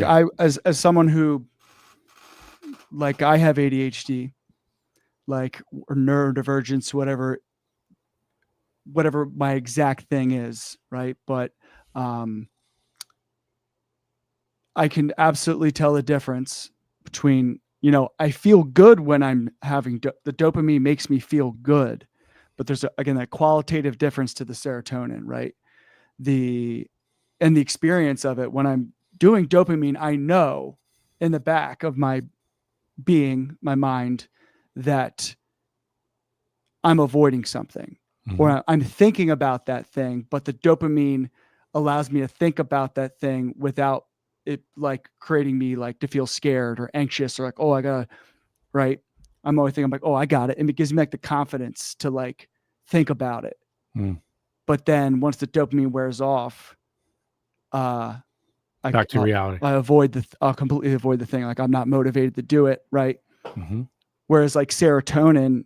S1: I, as someone who, like, I have ADHD, like, or neurodivergence, whatever my exact thing is, right? But I can absolutely tell the difference between, you know, I feel good when I'm having the dopamine makes me feel good, but there's again that qualitative difference to the serotonin, right? The experience of it when I'm doing dopamine, I know in the back of my being, my mind, that I'm avoiding something or I'm thinking about that thing, but the dopamine allows me to think about that thing without it like creating me like to feel scared or anxious or like, oh, I gotta, right. I'm always thinking, I'm like, oh, I got it. And it gives me like the confidence to like think about it. But then once the dopamine wears off, back
S2: to reality.
S1: I'll completely avoid the thing. Like I'm not motivated to do it. Right. Whereas like serotonin,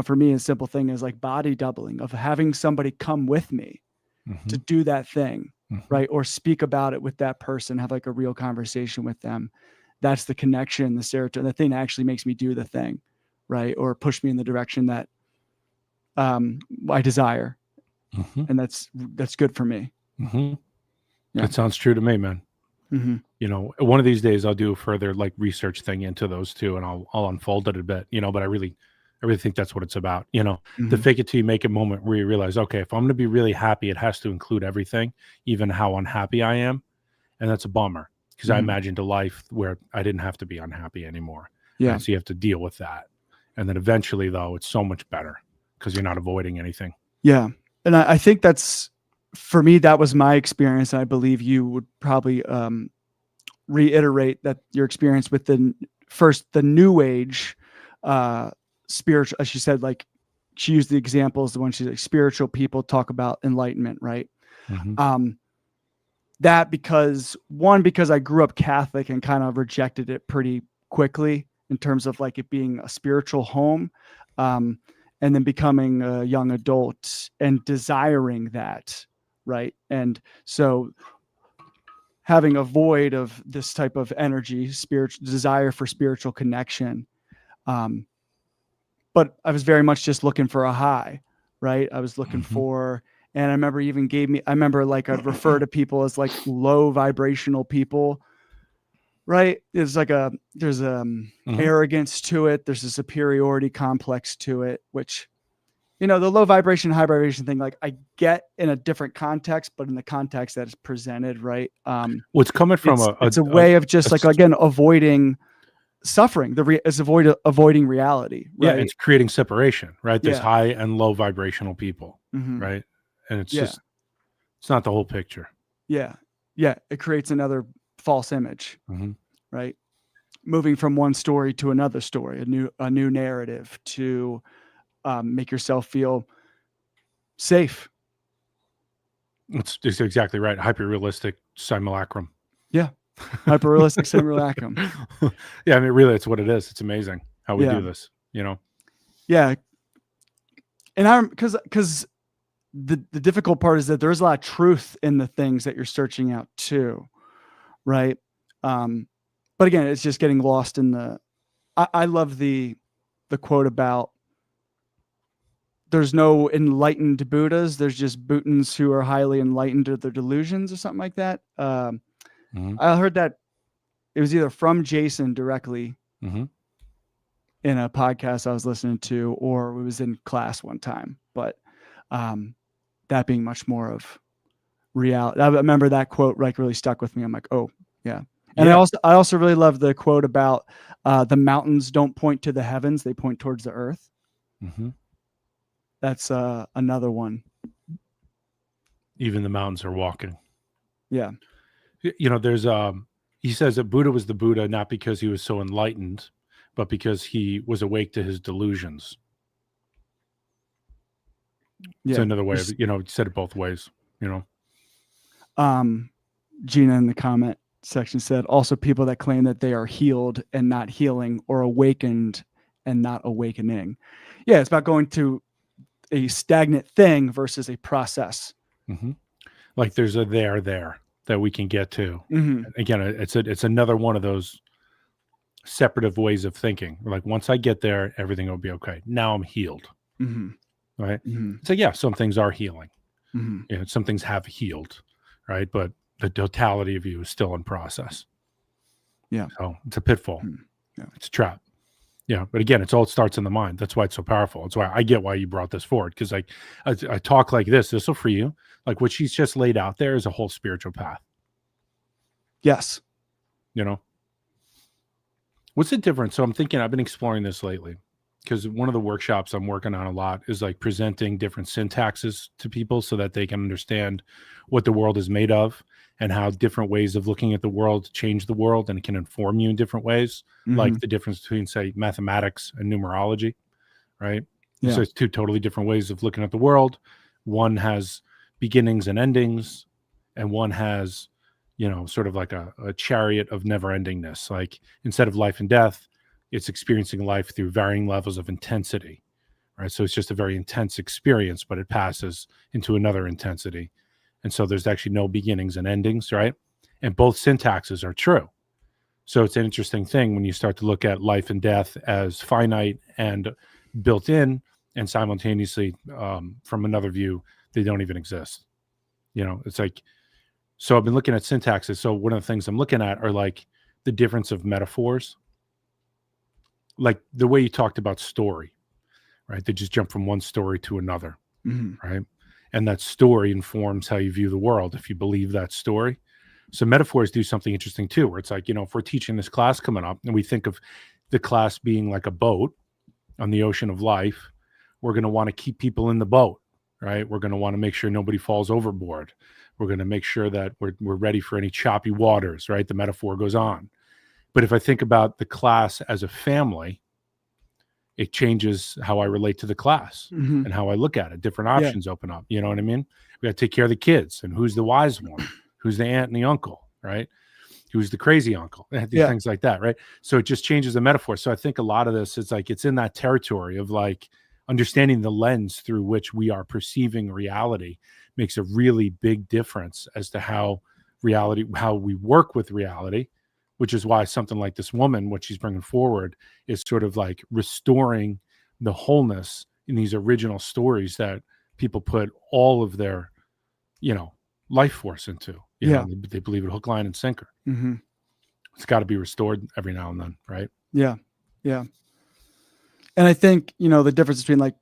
S1: for me, a simple thing is like body doubling of having somebody come with me to do that thing. Right. Or speak about it with that person, have like a real conversation with them. That's the connection, the serotonin, the thing that actually makes me do the thing. Right. Or push me in the direction that I desire. And that's good for me.
S2: Yeah. That sounds true to me, man. One of these days I'll do a further like research thing into those two and I'll unfold it a bit, but I really think that's what it's about. The fake it till you make it moment where you realize, okay, if I'm going to be really happy, it has to include everything, even how unhappy I am. And that's a bummer because I imagined a life where I didn't have to be unhappy anymore.
S1: Yeah.
S2: And so you have to deal with that. And then eventually though, it's so much better because you're not avoiding anything.
S1: Yeah. And I think that's, for me, that was my experience. And I believe you would probably reiterate that your experience with the new age spiritual, as she said, like she used the examples, the one she's like, spiritual people talk about enlightenment, right? That because I grew up Catholic and kind of rejected it pretty quickly in terms of like it being a spiritual home. And then becoming a young adult and desiring that. Right. And so having a void of this type of energy, spiritual desire for spiritual connection. But I was very much just looking for a high, right? I was looking for, and I remember like I'd refer to people as like low vibrational people, right? There's like there's arrogance to it. There's a superiority complex to it, which, the low vibration, high vibration thing, like I get in a different context, but in the context that is presented, right?
S2: What's coming from
S1: it's a way of just like, again, avoiding suffering, avoiding reality. Right?
S2: Yeah. It's creating separation, right? There's high and low vibrational people, right? And it's just, it's not the whole picture.
S1: Yeah. Yeah. It creates another false image, right? Moving from one story to another story, a new narrative to make yourself feel safe.
S2: It's exactly right. Hyper-realistic simulacrum.
S1: Yeah. Hyper-realistic simulacrum.
S2: Yeah. I mean, really, it's what it is. It's amazing how we do this,
S1: Yeah. And because the difficult part is that there's a lot of truth in the things that you're searching out too. Right. But again, it's just getting lost in I love the quote about there's no enlightened Buddhas. There's just Bhutans who are highly enlightened to their delusions or something like that. I heard that it was either from Jason directly in a podcast I was listening to, or it was in class one time, but that being much more of reality. I remember that quote like really stuck with me. I'm like, oh yeah. And I also really love the quote about the mountains don't point to the heavens. They point towards the earth. That's another one.
S2: Even the mountains are walking.
S1: Yeah.
S2: There's he says that Buddha was the Buddha not because he was so enlightened, but because he was awake to his delusions. It's another way of, he said it both ways, Gina
S1: in the comment section said also people that claim that they are healed and not healing, or awakened and not awakening. Yeah. It's about going to a stagnant thing versus a process.
S2: Like there's a there that we can get to. Again, it's another one of those separative ways of thinking. Like once I get there, everything will be okay. Now I'm healed. Right. So yeah, some things are healing. Some things have healed, right? But the totality of you is still in process.
S1: Yeah.
S2: So it's a pitfall.
S1: Yeah.
S2: It's a trap. Yeah, but again, it all starts in the mind. That's why it's so powerful. That's why I get why you brought this forward, because I talk like this will free you. Like what she's just laid out there is a whole spiritual path.
S1: Yes.
S2: What's the difference? So I'm thinking, I've been exploring this lately, because one of the workshops I'm working on a lot is like presenting different syntaxes to people so that they can understand what the world is made of and how different ways of looking at the world change the world, and it can inform you in different ways, like the difference between, say, mathematics and numerology, right?
S1: Yeah.
S2: So it's two totally different ways of looking at the world. One has beginnings and endings, and one has, sort of like a chariot of never-endingness. Like, instead of life and death, it's experiencing life through varying levels of intensity, right? So it's just a very intense experience, but it passes into another intensity. And so there's actually no beginnings and endings, right? And both syntaxes are true. So it's an interesting thing when you start to look at life and death as finite and built in, and simultaneously, from another view, they don't even exist. It's like, so I've been looking at syntaxes. So one of the things I'm looking at are like the difference of metaphors, like the way you talked about story, right? They just jump from one story to another, right? And that story informs how you view the world, if you believe that story. So metaphors do something interesting too, where it's like, if we're teaching this class coming up and we think of the class being like a boat on the ocean of life, we're going to want to keep people in the boat, right? We're going to want to make sure nobody falls overboard. We're going to make sure that we're ready for any choppy waters, right? The metaphor goes on. But if I think about the class as a family, it changes how I relate to the class and how I look at it. Different options open up. You know what I mean? We got to take care of the kids, and who's the wise one? Who's the aunt and the uncle, right? Who's the crazy uncle? Things like that, right? So it just changes the metaphor. So I think a lot of this is like, it's in that territory of like understanding the lens through which we are perceiving reality makes a really big difference as to how we work with reality, which is why something like this woman, what she's bringing forward, is sort of like restoring the wholeness in these original stories that people put all of their, life force into. They believe it hook, line, and sinker. It's got to be restored every now and then, right?
S1: Yeah. And I think, the difference between, like,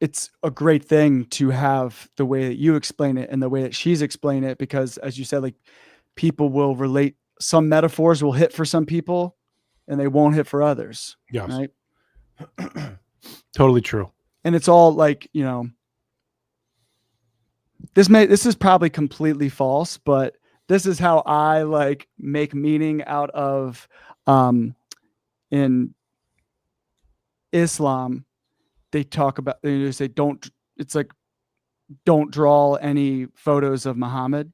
S1: it's a great thing to have the way that you explain it and the way that she's explained it, because, as you said, like, people will relate. Some metaphors will hit for some people and they won't hit for others.
S2: Yes.
S1: Right.
S2: Totally true.
S1: And it's all like, this is probably completely false, but this is how I like make meaning out of, in Islam, they talk about, they say, don't draw any photos of Muhammad.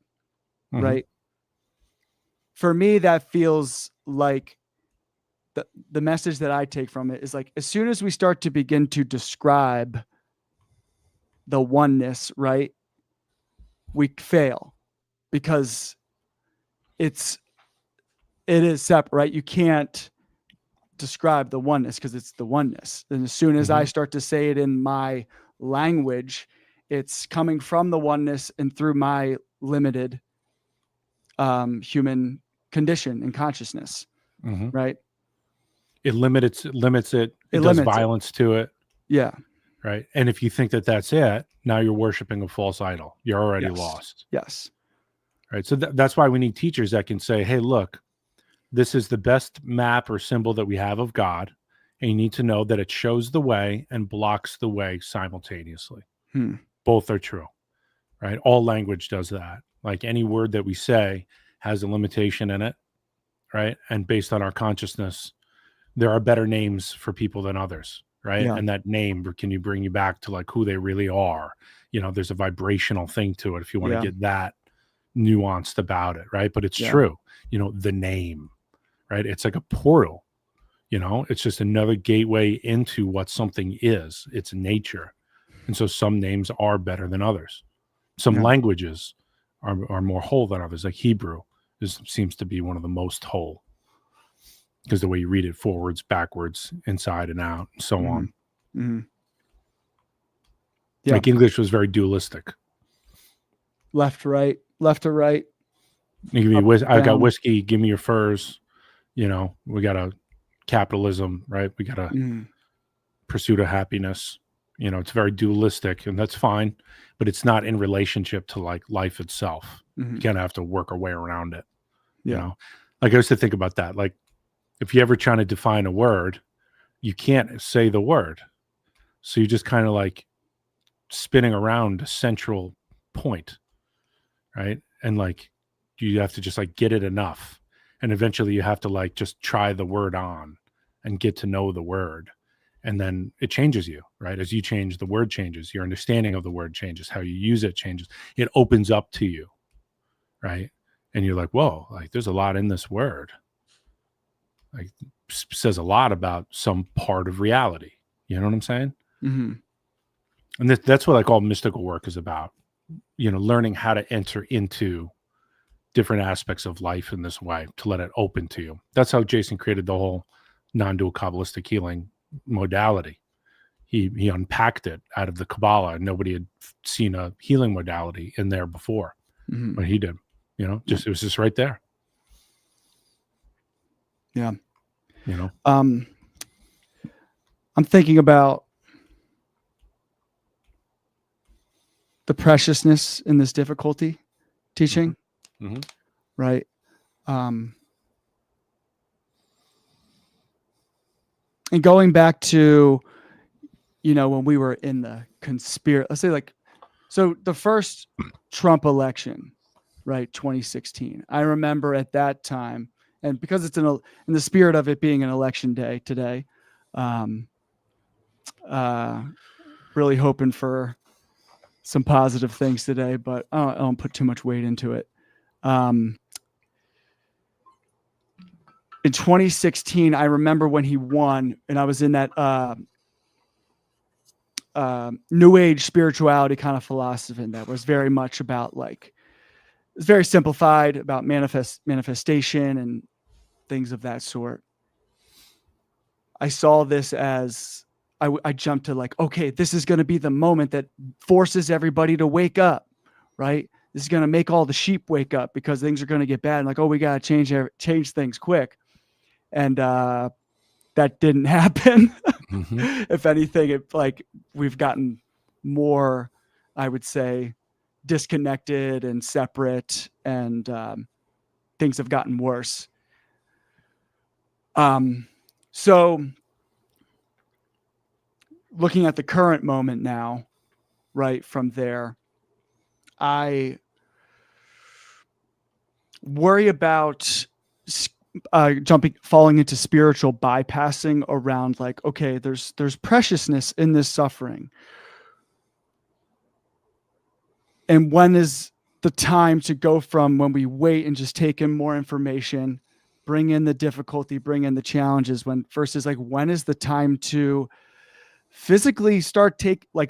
S1: Right. For me, that feels like the message that I take from it is like, as soon as we start to begin to describe the oneness, right, we fail, because it is separate, right? You can't describe the oneness because it's the oneness. And as soon as I start to say it in my language, it's coming from the oneness and through my limited human condition and consciousness, right? It limits it. It does violence to it. Yeah.
S2: Right. And if you think that that's it, now you're worshiping a false idol. You're already lost.
S1: Yes.
S2: Right. So that's why we need teachers that can say, hey, look, this is the best map or symbol that we have of God. And you need to know that it shows the way and blocks the way simultaneously. Both are true. Right. All language does that. Like, any word that we say has a limitation in it. Right. And based on our consciousness, there are better names for people than others. Right. Yeah. And that name can you bring you back to like who they really are. There's a vibrational thing to it if you want to get that nuanced about it. Right. But it's true. The name, right. It's like a portal, it's just another gateway into what something is. It's nature. And so some names are better than others. Some languages are more whole than others. Like Hebrew seems to be one of the most whole, because the way you read it forwards, backwards, inside and out, and so on. Yeah. Like English was very dualistic.
S1: Left to right.
S2: You give me I got whiskey, give me your furs. We got a capitalism, right? We got a pursuit of happiness. It's very dualistic, and that's fine, but it's not in relationship to like life itself. You kind of have to work our way around it. Like, I used to think about that. Like, if you're ever trying to define a word, you can't say the word. So you're just kind of like spinning around a central point, right? And like you have to just like get it enough. And eventually you have to like just try the word on and get to know the word. And then it changes you, right? As you change, the word changes. Your understanding of the word changes. How you use it changes. It opens up to you, right? And you're like, whoa, like there's a lot in this word. Like says a lot about some part of reality. You know what I'm saying?
S1: Mm-hmm.
S2: And that's what like all mystical work is about. You know, learning how to enter into different aspects of life in this way to let it open to you. That's how Jason created the whole non-dual Kabbalistic healing modality. He unpacked it out of the Kabbalah, and nobody had seen a healing modality in there before.
S1: Mm-hmm.
S2: But he did. You know, just it was just right there.
S1: Yeah.
S2: You know.
S1: I'm thinking about the preciousness in this difficulty teaching,
S2: Mm-hmm.
S1: right? And going back to, you know, when we were in the let's say like, so the first Trump election, right? 2016. I remember at that time, and because it's in the spirit of it being an election day today, really hoping for some positive things today, but I don't put too much weight into it. In 2016, I remember when he won, and I was in that New Age spirituality kind of philosophy that was very much about like, it's very simplified about manifestation and things of that sort. I saw this as I jumped to like, okay, this is going to be the moment that forces everybody to wake up, right? This is going to make all the sheep wake up because things are going to get bad. And like, oh, we got to change things quick. And that didn't happen. Mm-hmm. If anything, it like we've gotten more, I would say, disconnected and separate, and things have gotten worse. So looking at the current moment now, right from there, I worry about falling into spiritual bypassing around like, okay, there's preciousness in this suffering. And when is the time to go from when we wait and just take in more information, bring in the difficulty, bring in the challenges, versus like, when is the time to physically start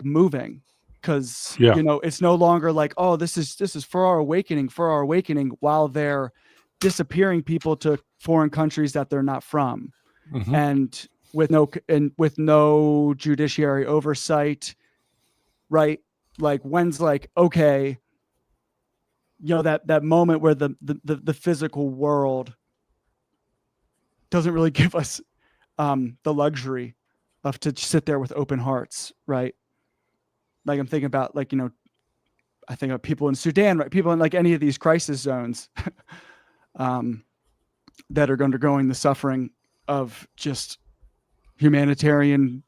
S1: moving? Because, you know, it's no longer like, oh, this is for our awakening, while they're disappearing people to foreign countries that they're not from. Mm-hmm. And with no judiciary oversight, right? Like when's like, okay, you know, that moment where the physical world doesn't really give us the luxury of to sit there with open hearts, right? Like I'm thinking about like, you know, I think of people in Sudan, right? People in like any of these crisis zones that are undergoing the suffering of just humanitarian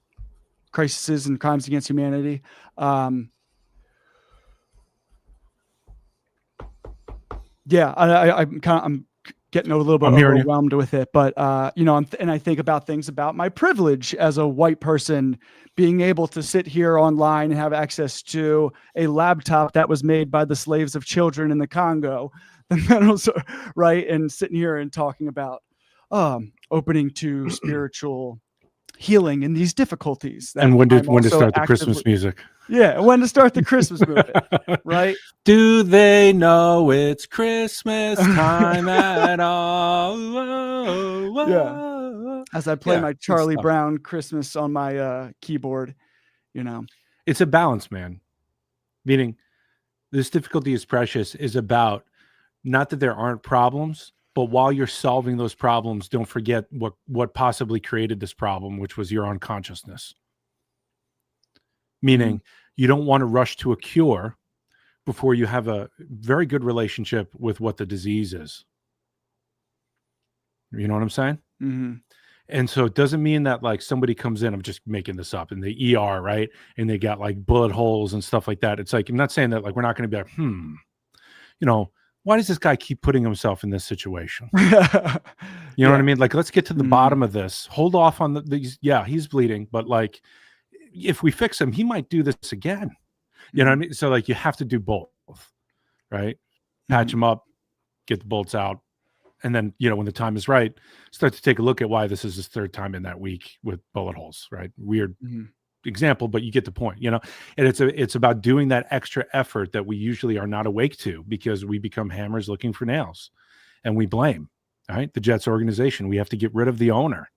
S1: crises and crimes against humanity. Yeah, I'm getting a little bit overwhelmed with it, but you know, and I think about things about my privilege as a white person, being able to sit here online and have access to a laptop that was made by the slaves of children in the Congo, right? And sitting here and talking about opening to spiritual healing in these difficulties.
S2: And when to start the Christmas music.
S1: Yeah, when to start the Christmas movement, right?
S2: Do they know it's Christmas time at all? Whoa, whoa.
S1: Yeah. As I play my Charlie Brown Christmas on my keyboard, you know.
S2: It's a balance, man. Meaning this difficulty is precious is about not that there aren't problems, but while you're solving those problems, don't forget what possibly created this problem, which was your unconsciousness. Meaning you don't want to rush to a cure before you have a very good relationship with what the disease is. You know what I'm saying?
S1: Mm-hmm.
S2: And so it doesn't mean that like somebody comes in, I'm just making this up, in the ER, right? And they got like bullet holes and stuff like that. It's like, I'm not saying that like we're not going to be like, you know, why does this guy keep putting himself in this situation? You know what I mean? Like, let's get to the bottom of this. Hold off on these. Yeah, he's bleeding, but like, if we fix him, he might do this again. You know what I mean? So like, you have to do both, right? Patch him up, get the bolts out. And then, you know, when the time is right, start to take a look at why this is his third time in that week with bullet holes, right? Weird example, but you get the point, you know. And it's about doing that extra effort that we usually are not awake to, because we become hammers looking for nails, and we blame, right? The Jets organization. We have to get rid of the owner.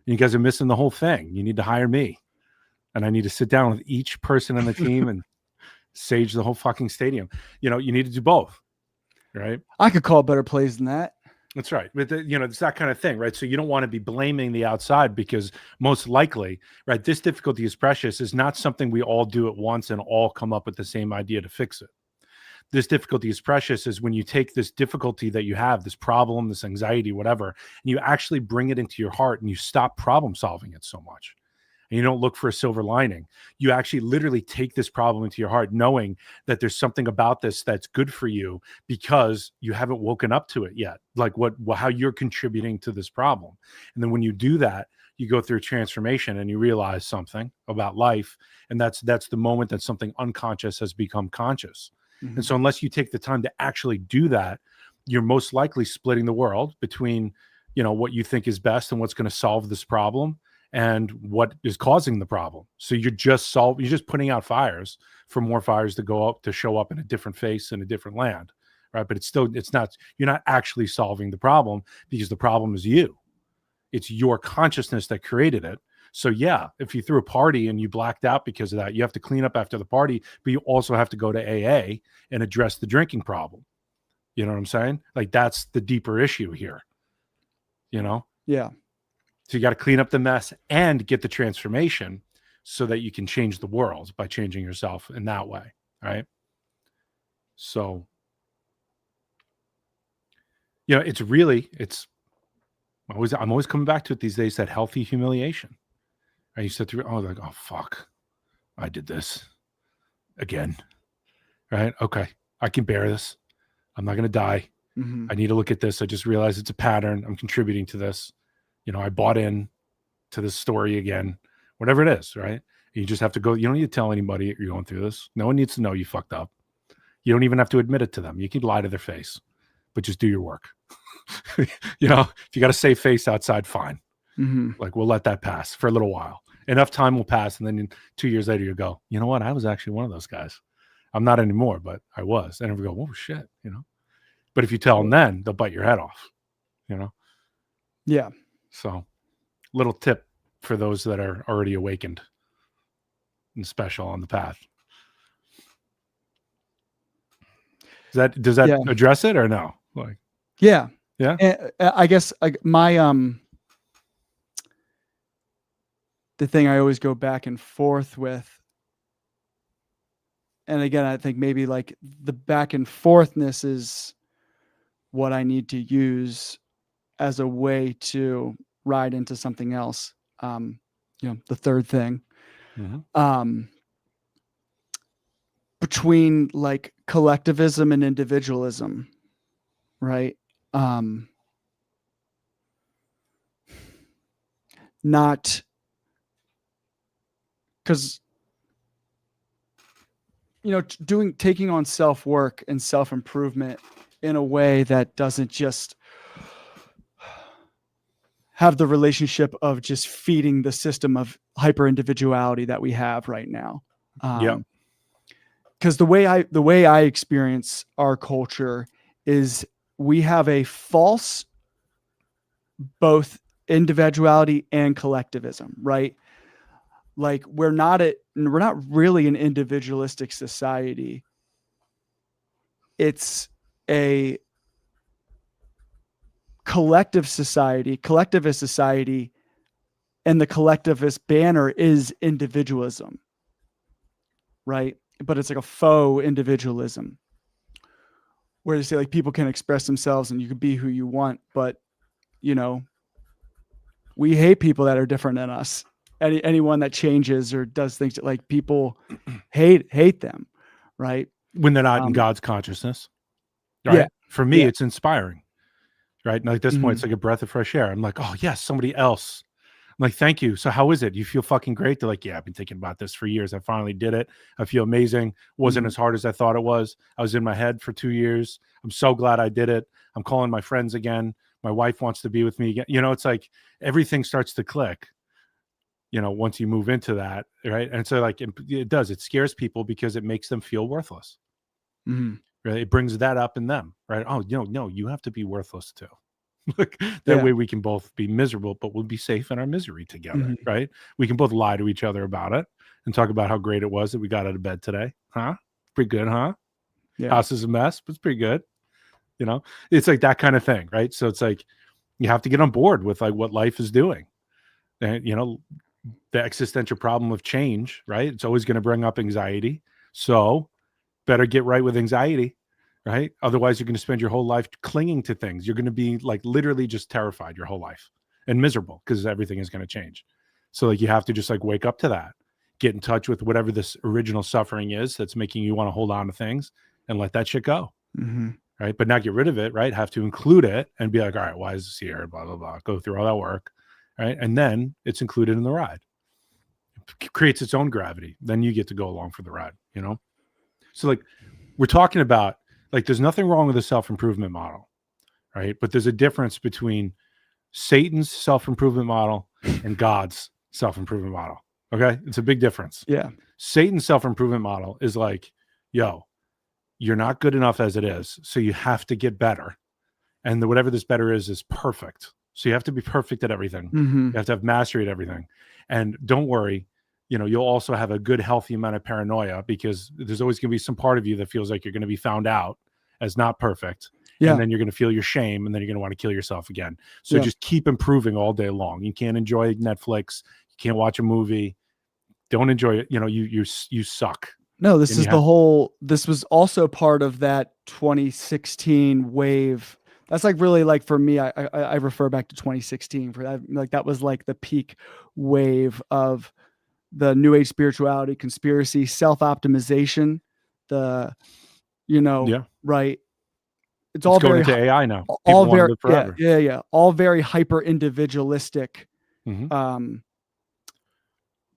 S2: You guys are missing the whole thing. You need to hire me, and I need to sit down with each person on the team and sage the whole fucking stadium. You know, you need to do both, right?
S1: I could call better plays than that.
S2: That's right. But you know, it's that kind of thing, right? So you don't want to be blaming the outside, because most likely, right, this difficulty is precious is not something we all do at once and all come up with the same idea to fix it. This difficulty is precious is when you take this difficulty that you have, this problem, this anxiety, whatever, and you actually bring it into your heart and you stop problem solving it so much. And you don't look for a silver lining. You actually literally take this problem into your heart, knowing that there's something about this that's good for you, because you haven't woken up to it yet. Like how you're contributing to this problem. And then when you do that, you go through a transformation and you realize something about life. And that's the moment that something unconscious has become conscious. And so unless you take the time to actually do that, you're most likely splitting the world between, you know, what you think is best and what's going to solve this problem, and what is causing the problem. So you're just putting out fires for more fires to show up in a different face in a different land, right? But you're not actually solving the problem, because the problem is you. It's your consciousness that created it. So yeah, if you threw a party and you blacked out because of that, you have to clean up after the party, but you also have to go to AA and address the drinking problem. You know what I'm saying? Like, that's the deeper issue here, you know?
S1: Yeah.
S2: So you got to clean up the mess and get the transformation so that you can change the world by changing yourself in that way. Right. So, you know, I'm always coming back to it these days, that healthy humiliation. I used to, like, oh, fuck, I did this again. Right. Okay. I can bear this. I'm not going to die. I need to look at this. I just realized it's a pattern. I'm contributing to this. You know, I bought in to this story again, whatever it is, right? You just have to go. You don't need to tell anybody you're going through this. No one needs to know you fucked up. You don't even have to admit it to them. You can lie to their face, but just do your work. You know, if you got a safe face outside, fine. Like, we'll let that pass for a little while. Enough time will pass. And then 2 years later, you go, you know what? I was actually one of those guys. I'm not anymore, but I was. And we go, oh, shit, you know. But if you tell them then, they'll bite your head off, you know?
S1: Yeah.
S2: So, little tip for those that are already awakened and special on the path. Does that address it or no? Like,
S1: yeah.
S2: And
S1: I guess my the thing I always go back and forth with, and again, I think maybe like the back and forthness is what I need to use as a way to ride into something else. You know, the third thing, between like collectivism and individualism, right? Not because, you know, taking on self-work and self-improvement in a way that doesn't just have the relationship of just feeding the system of hyper individuality that we have right now. Because the way I experience our culture is we have a false both individuality and collectivism, right? Like, we're not really an individualistic society. It's a collectivist society, and the collectivist banner is individualism, right? But it's like a faux individualism, where they say like people can express themselves and you can be who you want, but, you know, we hate people that are different than us. Anyone that changes or does things that, like, people hate them, right?
S2: When they're not in God's consciousness, right?
S1: Yeah.
S2: For me, it's inspiring, right? And like this point, it's
S1: Mm-hmm.
S2: like a breath of fresh air. I'm like, oh yes, somebody else. I'm like, thank you. So how is it? You feel fucking great? They're like, yeah, I've been thinking about this for years. I finally did it. I feel amazing. Wasn't as hard as I thought it was. I was in my head for 2 years. I'm so glad I did it. I'm calling my friends again. My wife wants to be with me again. You know, it's like everything starts to click, you know, once you move into that, right? And so like it does. It scares people because it makes them feel worthless.
S1: Mm-hmm.
S2: Right? It brings that up in them, right? Oh, no, you have to be worthless too. Like that way we can both be miserable, but we'll be safe in our misery together, right? We can both lie to each other about it and talk about how great it was that we got out of bed today. Huh? Pretty good, huh?
S1: Yeah.
S2: House is a mess, but it's pretty good. You know, it's like that kind of thing, right? So it's like you have to get on board with like what life is doing. And, you know, the existential problem of change, right? It's always going to bring up anxiety. So better get right with anxiety, right? Otherwise, you're going to spend your whole life clinging to things. You're going to be like literally just terrified your whole life and miserable because everything is going to change. So like you have to just like wake up to that, get in touch with whatever this original suffering is that's making you want to hold on to things and let that shit go. Right. But not get rid of it, right? Have to include it and be like, all right, why is this here? Blah, blah, blah. Go through all that work. Right. And then it's included in the ride. It creates its own gravity. Then you get to go along for the ride, you know? So like we're talking about, like, there's nothing wrong with a self-improvement model, right? But there's a difference between Satan's self-improvement model and God's self-improvement model. Okay. It's a big difference.
S1: Yeah.
S2: Satan's self-improvement model is like, yo, you're not good enough as it is. So you have to get better. And whatever this better is perfect. So you have to be perfect at everything. You have to have mastery at everything. And don't worry, you know, you'll also have a good, healthy amount of paranoia because there's always going to be some part of you that feels like you're going to be found out as not perfect. Yeah. And then you're going to feel your shame and then you're going to want to kill yourself again. So just keep improving all day long. You can't enjoy Netflix. You can't watch a movie. Don't enjoy it. You know, you suck.
S1: No, this was also part of that 2016 wave. That's like really like for me, I refer back to 2016 for that. Like that was like the peak wave of the new age spirituality, conspiracy, self-optimization, right. It's all
S2: going
S1: very
S2: into AI now.
S1: All very all very hyper individualistic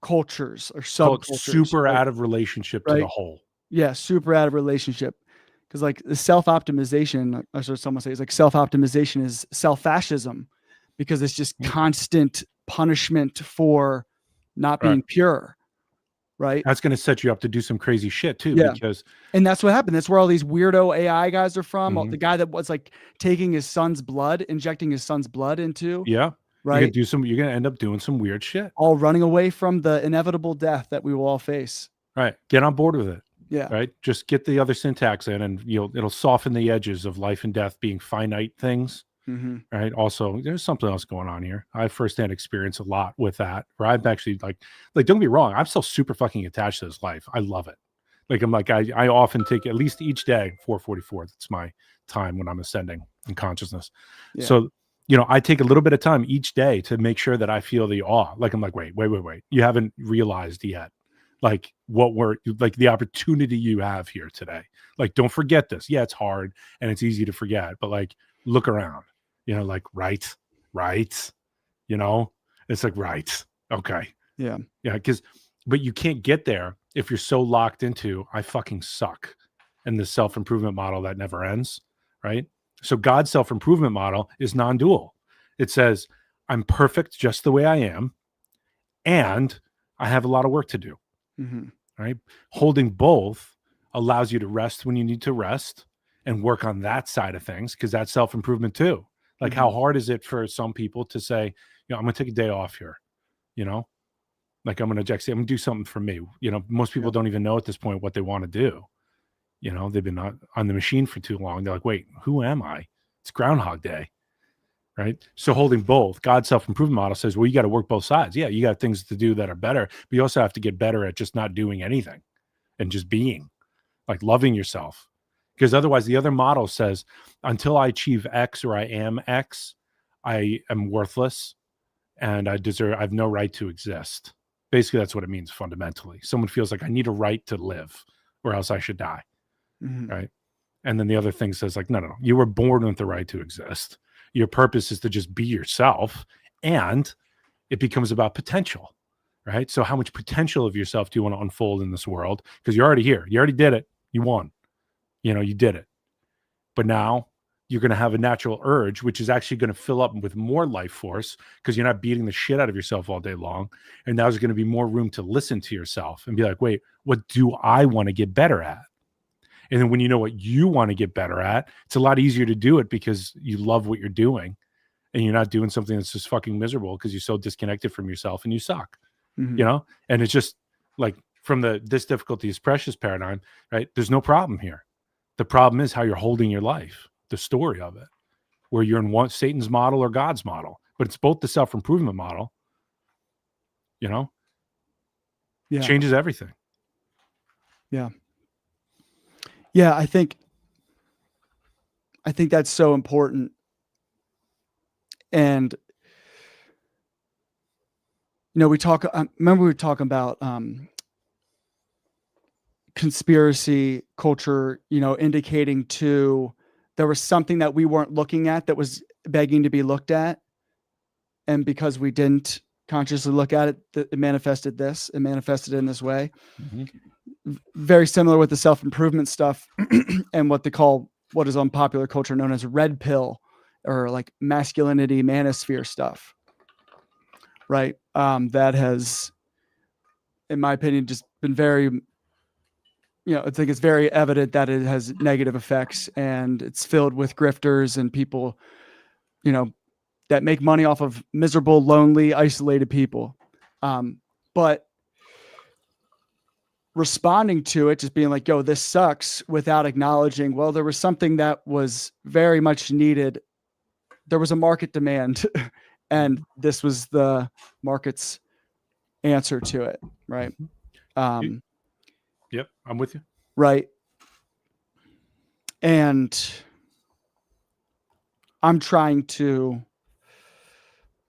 S1: cultures or subcultures.
S2: Super out of relationship to the whole.
S1: Yeah, super out of relationship. Because like the self-optimization, I heard someone say, it's like self-optimization is self-fascism because it's just constant punishment for not being pure. Right.
S2: That's going to set you up to do some crazy shit too.
S1: Yeah.
S2: And
S1: that's what happened. That's where all these weirdo AI guys are from. The guy that was like taking his son's blood, injecting his son's blood into.
S2: Yeah.
S1: Right.
S2: You're going to end up doing some weird shit.
S1: All running away from the inevitable death that we will all face.
S2: Right. Get on board with it.
S1: Yeah.
S2: Right. Just get the other syntax in and it'll soften the edges of life and death being finite things. Right. Also, there's something else going on here. I have firsthand experience a lot with that, where I've actually like, don't get me wrong, I'm still super fucking attached to this life. I love it. Like, I'm like, I often take at least each day, 4:44. That's my time when I'm ascending in consciousness. Yeah. So, I take a little bit of time each day to make sure that I feel the awe. Like, I'm like, wait. You haven't realized yet, like the opportunity you have here today. Like, don't forget this. Yeah, it's hard and it's easy to forget, but like, look around. Like, right. It's like, right. Okay.
S1: Yeah.
S2: Yeah. But you can't get there if you're so locked into, I fucking suck. And the self-improvement model that never ends. Right. So God's self-improvement model is non-dual. It says, I'm perfect just the way I am. And I have a lot of work to do. Right. Holding both allows you to rest when you need to rest and work on that side of things. Cause that's self-improvement too. Like, how hard is it for some people to say, I'm going to take a day off here, like I'm going to do something for me. Most people don't even know at this point what they want to do. They've been on the machine for too long. They're like, wait, who am I? It's Groundhog Day. Right. So holding both, God's self-improvement model says, well, you got to work both sides. Yeah. You got things to do that are better, but you also have to get better at just not doing anything and just being, like, loving yourself. Because otherwise, the other model says, until I achieve X or I am X, I am worthless and I have no right to exist. Basically, that's what it means fundamentally. Someone feels like I need a right to live or else I should die. Right. And then the other thing says like, no, you were born with the right to exist. Your purpose is to just be yourself, and it becomes about potential, right? So how much potential of yourself do you want to unfold in this world? Because you're already here. You already did it. You won. You did it. But now you're going to have a natural urge, which is actually going to fill up with more life force because you're not beating the shit out of yourself all day long. And now there's going to be more room to listen to yourself and be like, wait, what do I want to get better at? And then when you know what you want to get better at, it's a lot easier to do it because you love what you're doing and you're not doing something that's just fucking miserable because you're so disconnected from yourself and you suck, And it's just like from this difficulty is precious paradigm, right? There's no problem here. The problem is how you're holding your life, the story of it, where you're in Satan's model or God's model, but it's both the self-improvement model, changes everything.
S1: Yeah. Yeah. I think that's so important. And, we remember we were talking about, conspiracy culture, indicating there was something that we weren't looking at that was begging to be looked at. And because we didn't consciously look at it, it manifested in this way. Very similar with the self-improvement stuff and what is on popular culture known as red pill or like masculinity manosphere stuff. Right. That has, in my opinion, just been very, I think it's very evident that it has negative effects and it's filled with grifters and people, that make money off of miserable, lonely, isolated people. But responding to it, just being like, yo, this sucks without acknowledging, well, there was something that was very much needed. There was a market demand and this was the market's answer to it. Right.
S2: Yep. I'm with you.
S1: Right. And I'm trying to,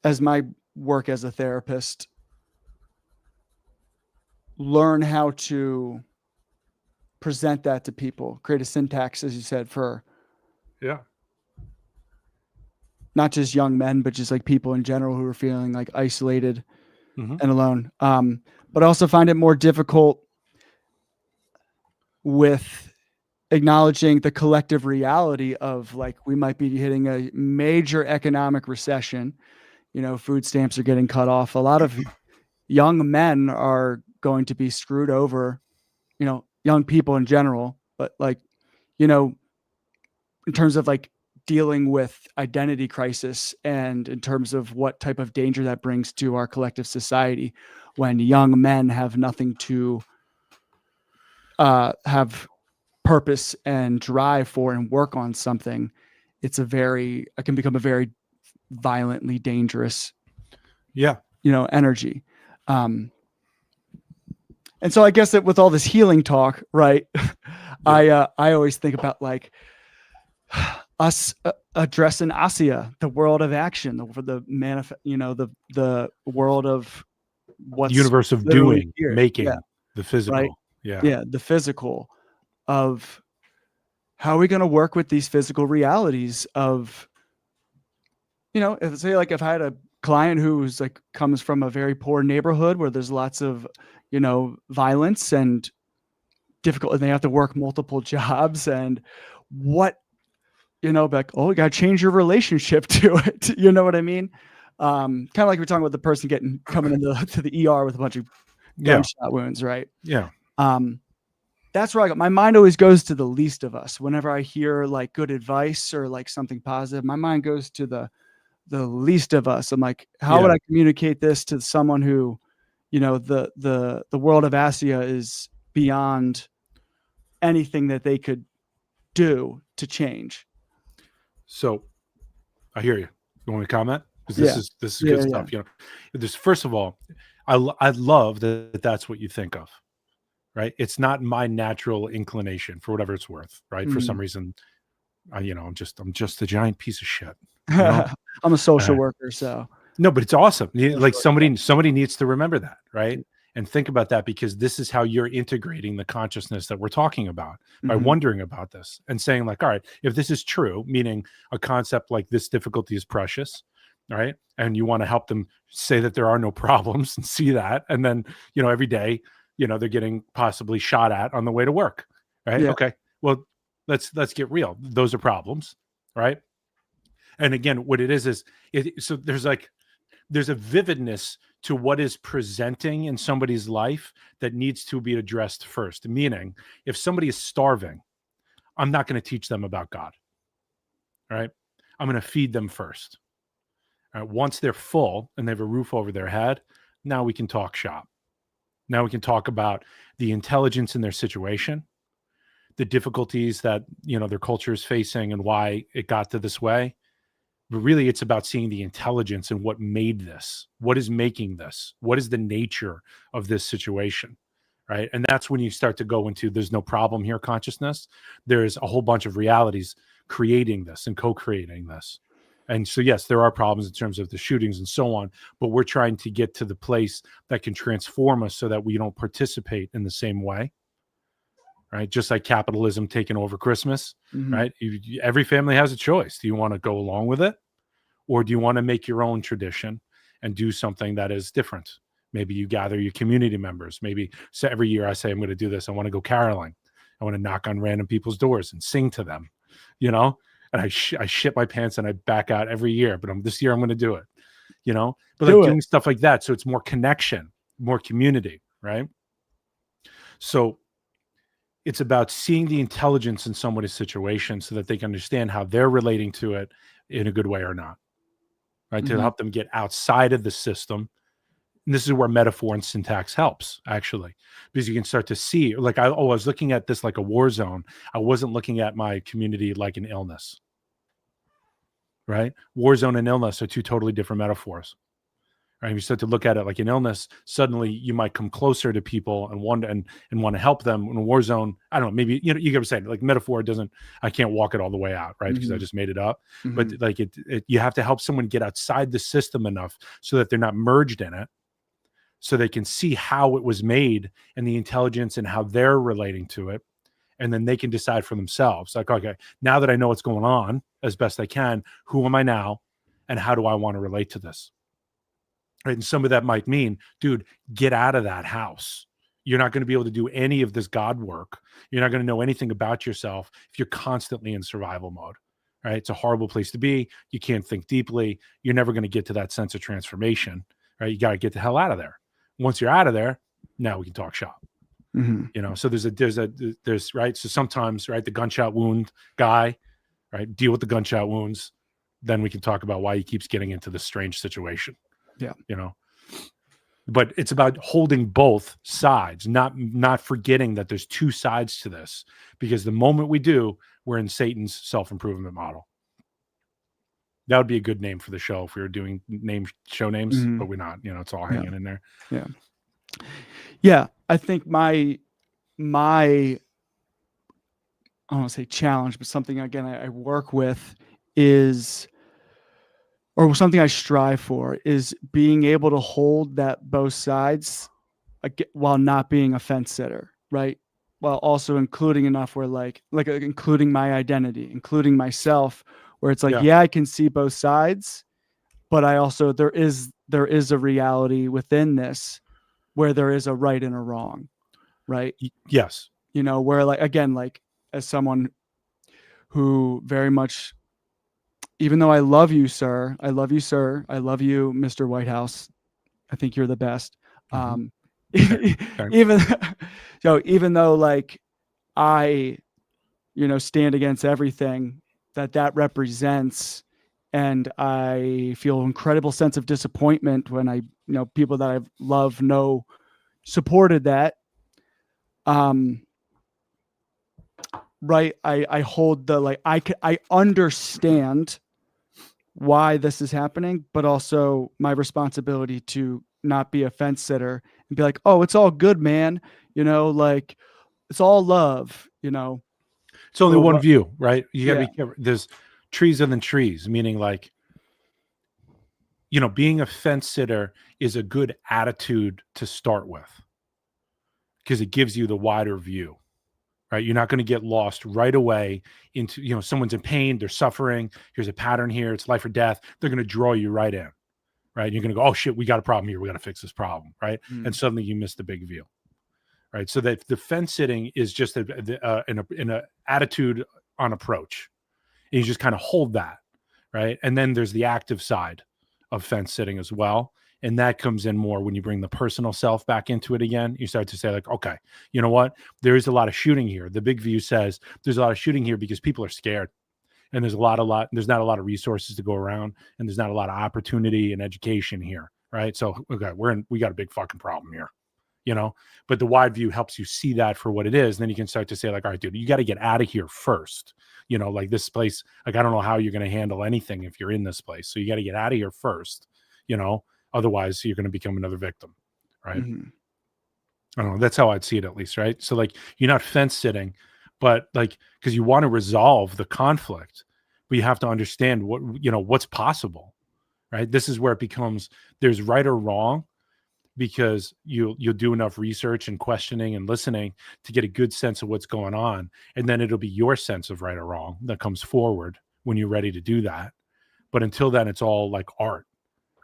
S1: as my work as a therapist, learn how to present that to people, create a syntax, as you said, for not just young men, but just like people in general who are feeling like isolated and alone. But I also find it more difficult with acknowledging the collective reality of like, we might be hitting a major economic recession, food stamps are getting cut off. A lot of young men are going to be screwed over, young people in general, but like, in terms of like dealing with identity crisis and in terms of what type of danger that brings to our collective society when young men have nothing to have purpose and drive for and work on something, it can become a very violently dangerous, energy. And so I guess that with all this healing talk, right, I always think about like us addressing ASIA, the world of action, the world of what's
S2: the universe of doing, here. Making the physical.
S1: Right? Yeah. The physical of how are we going to work with these physical realities of, if I had a client who's like comes from a very poor neighborhood where there's lots of, violence and difficult, and they have to work multiple jobs and like, oh, you got to change your relationship to it. You know what I mean? Kind of like we're talking about the person coming into the ER with a bunch of gunshot wounds, right?
S2: Yeah.
S1: That's where my mind always goes to the least of us. Whenever I hear like good advice or like something positive, my mind goes to the least of us. I'm like, how would I communicate this to someone who, the world of ASIA is beyond anything that they could do to change.
S2: So I hear you. You want me to comment? Because this is good stuff. First of all, I love that that's what you think of. Right. It's not my natural inclination for whatever it's worth. Right. For some reason, I'm just a giant piece of shit.
S1: I'm a social worker. So
S2: No, but it's awesome. Like somebody needs to remember that, right? And think about that, because this is how you're integrating the consciousness that we're talking about by wondering about this and saying like, all right, if this is true, meaning a concept like this difficulty is precious, right? And you want to help them say that there are no problems and see that. And then, every day, they're getting possibly shot at on the way to work, right?
S1: Yeah.
S2: Okay. Well, let's get real. Those are problems, right? And again, what it is so there's a vividness to what is presenting in somebody's life that needs to be addressed first. Meaning, if somebody is starving, I'm not going to teach them about God. Right? I'm going to feed them first. All right? Once they're full and they have a roof over their head, now we can talk shop. Now we can talk about the intelligence in their situation, the difficulties that their culture is facing and why it got to this way. But really, it's about seeing the intelligence and what made this, what is making this, what is the nature of this situation, right? And that's when you start to go into there's no problem here consciousness. There's a whole bunch of realities creating this and co-creating this. And so, yes, there are problems in terms of the shootings and so on, but we're trying to get to the place that can transform us so that we don't participate in the same way. Right. Just like capitalism taking over Christmas, right? Every family has a choice. Do you want to go along with it? Or do you want to make your own tradition and do something that is different? Maybe you gather your community members. Maybe so every year I say, I'm going to do this. I want to go caroling. I want to knock on random people's doors and sing to them, and I shit my pants and I back out every year, but this year I'm going to do it, but doing stuff like that. So it's more connection, more community. Right. So it's about seeing the intelligence in somebody's situation so that they can understand how they're relating to it in a good way or not, right? To help them get outside of the system. And this is where metaphor and syntax helps, actually, because you can start to see, like, I was looking at this like a war zone. I wasn't looking at my community like an illness, right? War zone and illness are two totally different metaphors. Right? If you start to look at it like an illness, suddenly you might come closer to people and want to help them. In a war zone, I don't know, maybe you get what I'm saying. Like metaphor I can't walk it all the way out, right? Because I just made it up. But like you have to help someone get outside the system enough so that they're not merged in it, so they can see how it was made and the intelligence and how they're relating to it, and then they can decide for themselves. Like, okay, now that I know what's going on as best I can, who am I now, and how do I want to relate to this? Right. And some of that might mean, dude, get out of that house. You're not going to be able to do any of this God work. You're not going to know anything about yourself if you're constantly in survival mode. Right. It's a horrible place to be. You can't think deeply. You're never going to get to that sense of transformation. Right. You got to get the hell out of there. Once you're out of there, now we can talk shop. So there's right. So sometimes, right, the gunshot wound guy, right, deal with the gunshot wounds. Then we can talk about why he keeps getting into this strange situation.
S1: Yeah.
S2: But it's about holding both sides, not forgetting that there's two sides to this, because the moment we do, we're in Satan's self-improvement model. That would be a good name for the show if we were doing show names, but we're not, it's all hanging in there.
S1: Yeah. Yeah. I think my, I don't want to say challenge, but something again, I work with is, or something I strive for, is being able to hold that both sides while not being a fence sitter, right? While also including enough where like including my identity, including myself, where it's like, I can see both sides, but I also, there is a reality within this where there is a right and a wrong, right?
S2: Yes.
S1: Where like, again, like as someone who very much, even though I love you, sir. I love you, Mr. Whitehouse. I think you're the best. Even though like I, stand against everything that represents, and I feel incredible sense of disappointment when I, people that I've loved supported that. Right. I hold the, like, I understand why this is happening, but also my responsibility to not be a fence sitter and be like, oh, it's all good, man. Like it's all love,
S2: It's only one view, right? You gotta be careful. There's trees within trees, meaning like being a fence sitter is a good attitude to start with because it gives you the wider view, right? You're not going to get lost right away into, someone's in pain, they're suffering. Here's a pattern here. It's life or death. They're going to draw you right in, right? You're going to go, oh shit, we got a problem here. We got to fix this problem, right? And suddenly you miss the big view, right? So that the fence sitting is just an attitude on approach. And you just kind of hold that, right? And then there's the active side of fence sitting as well. And that comes in more when you bring the personal self back into it again. You start to say like, okay, you know what? There is a lot of shooting here. The big view says there's a lot of shooting here because people are scared. And there's there's not a lot of resources to go around, and there's not a lot of opportunity and education here, right? So okay, we got a big fucking problem here, but the wide view helps you see that for what it is. And then you can start to say like, all right, dude, you got to get out of here first. Like this place, like, I don't know how you're going to handle anything if you're in this place. So you got to get out of here first, otherwise you're going to become another victim. Right. I don't know. That's how I'd see it at least. Right. So like, you're not fence sitting, but like, cause you want to resolve the conflict, but you have to understand what's possible. Right. This is where it becomes, there's right or wrong, because you'll do enough research and questioning and listening to get a good sense of what's going on. And then it'll be your sense of right or wrong that comes forward when you're ready to do that. But until then, it's all like art,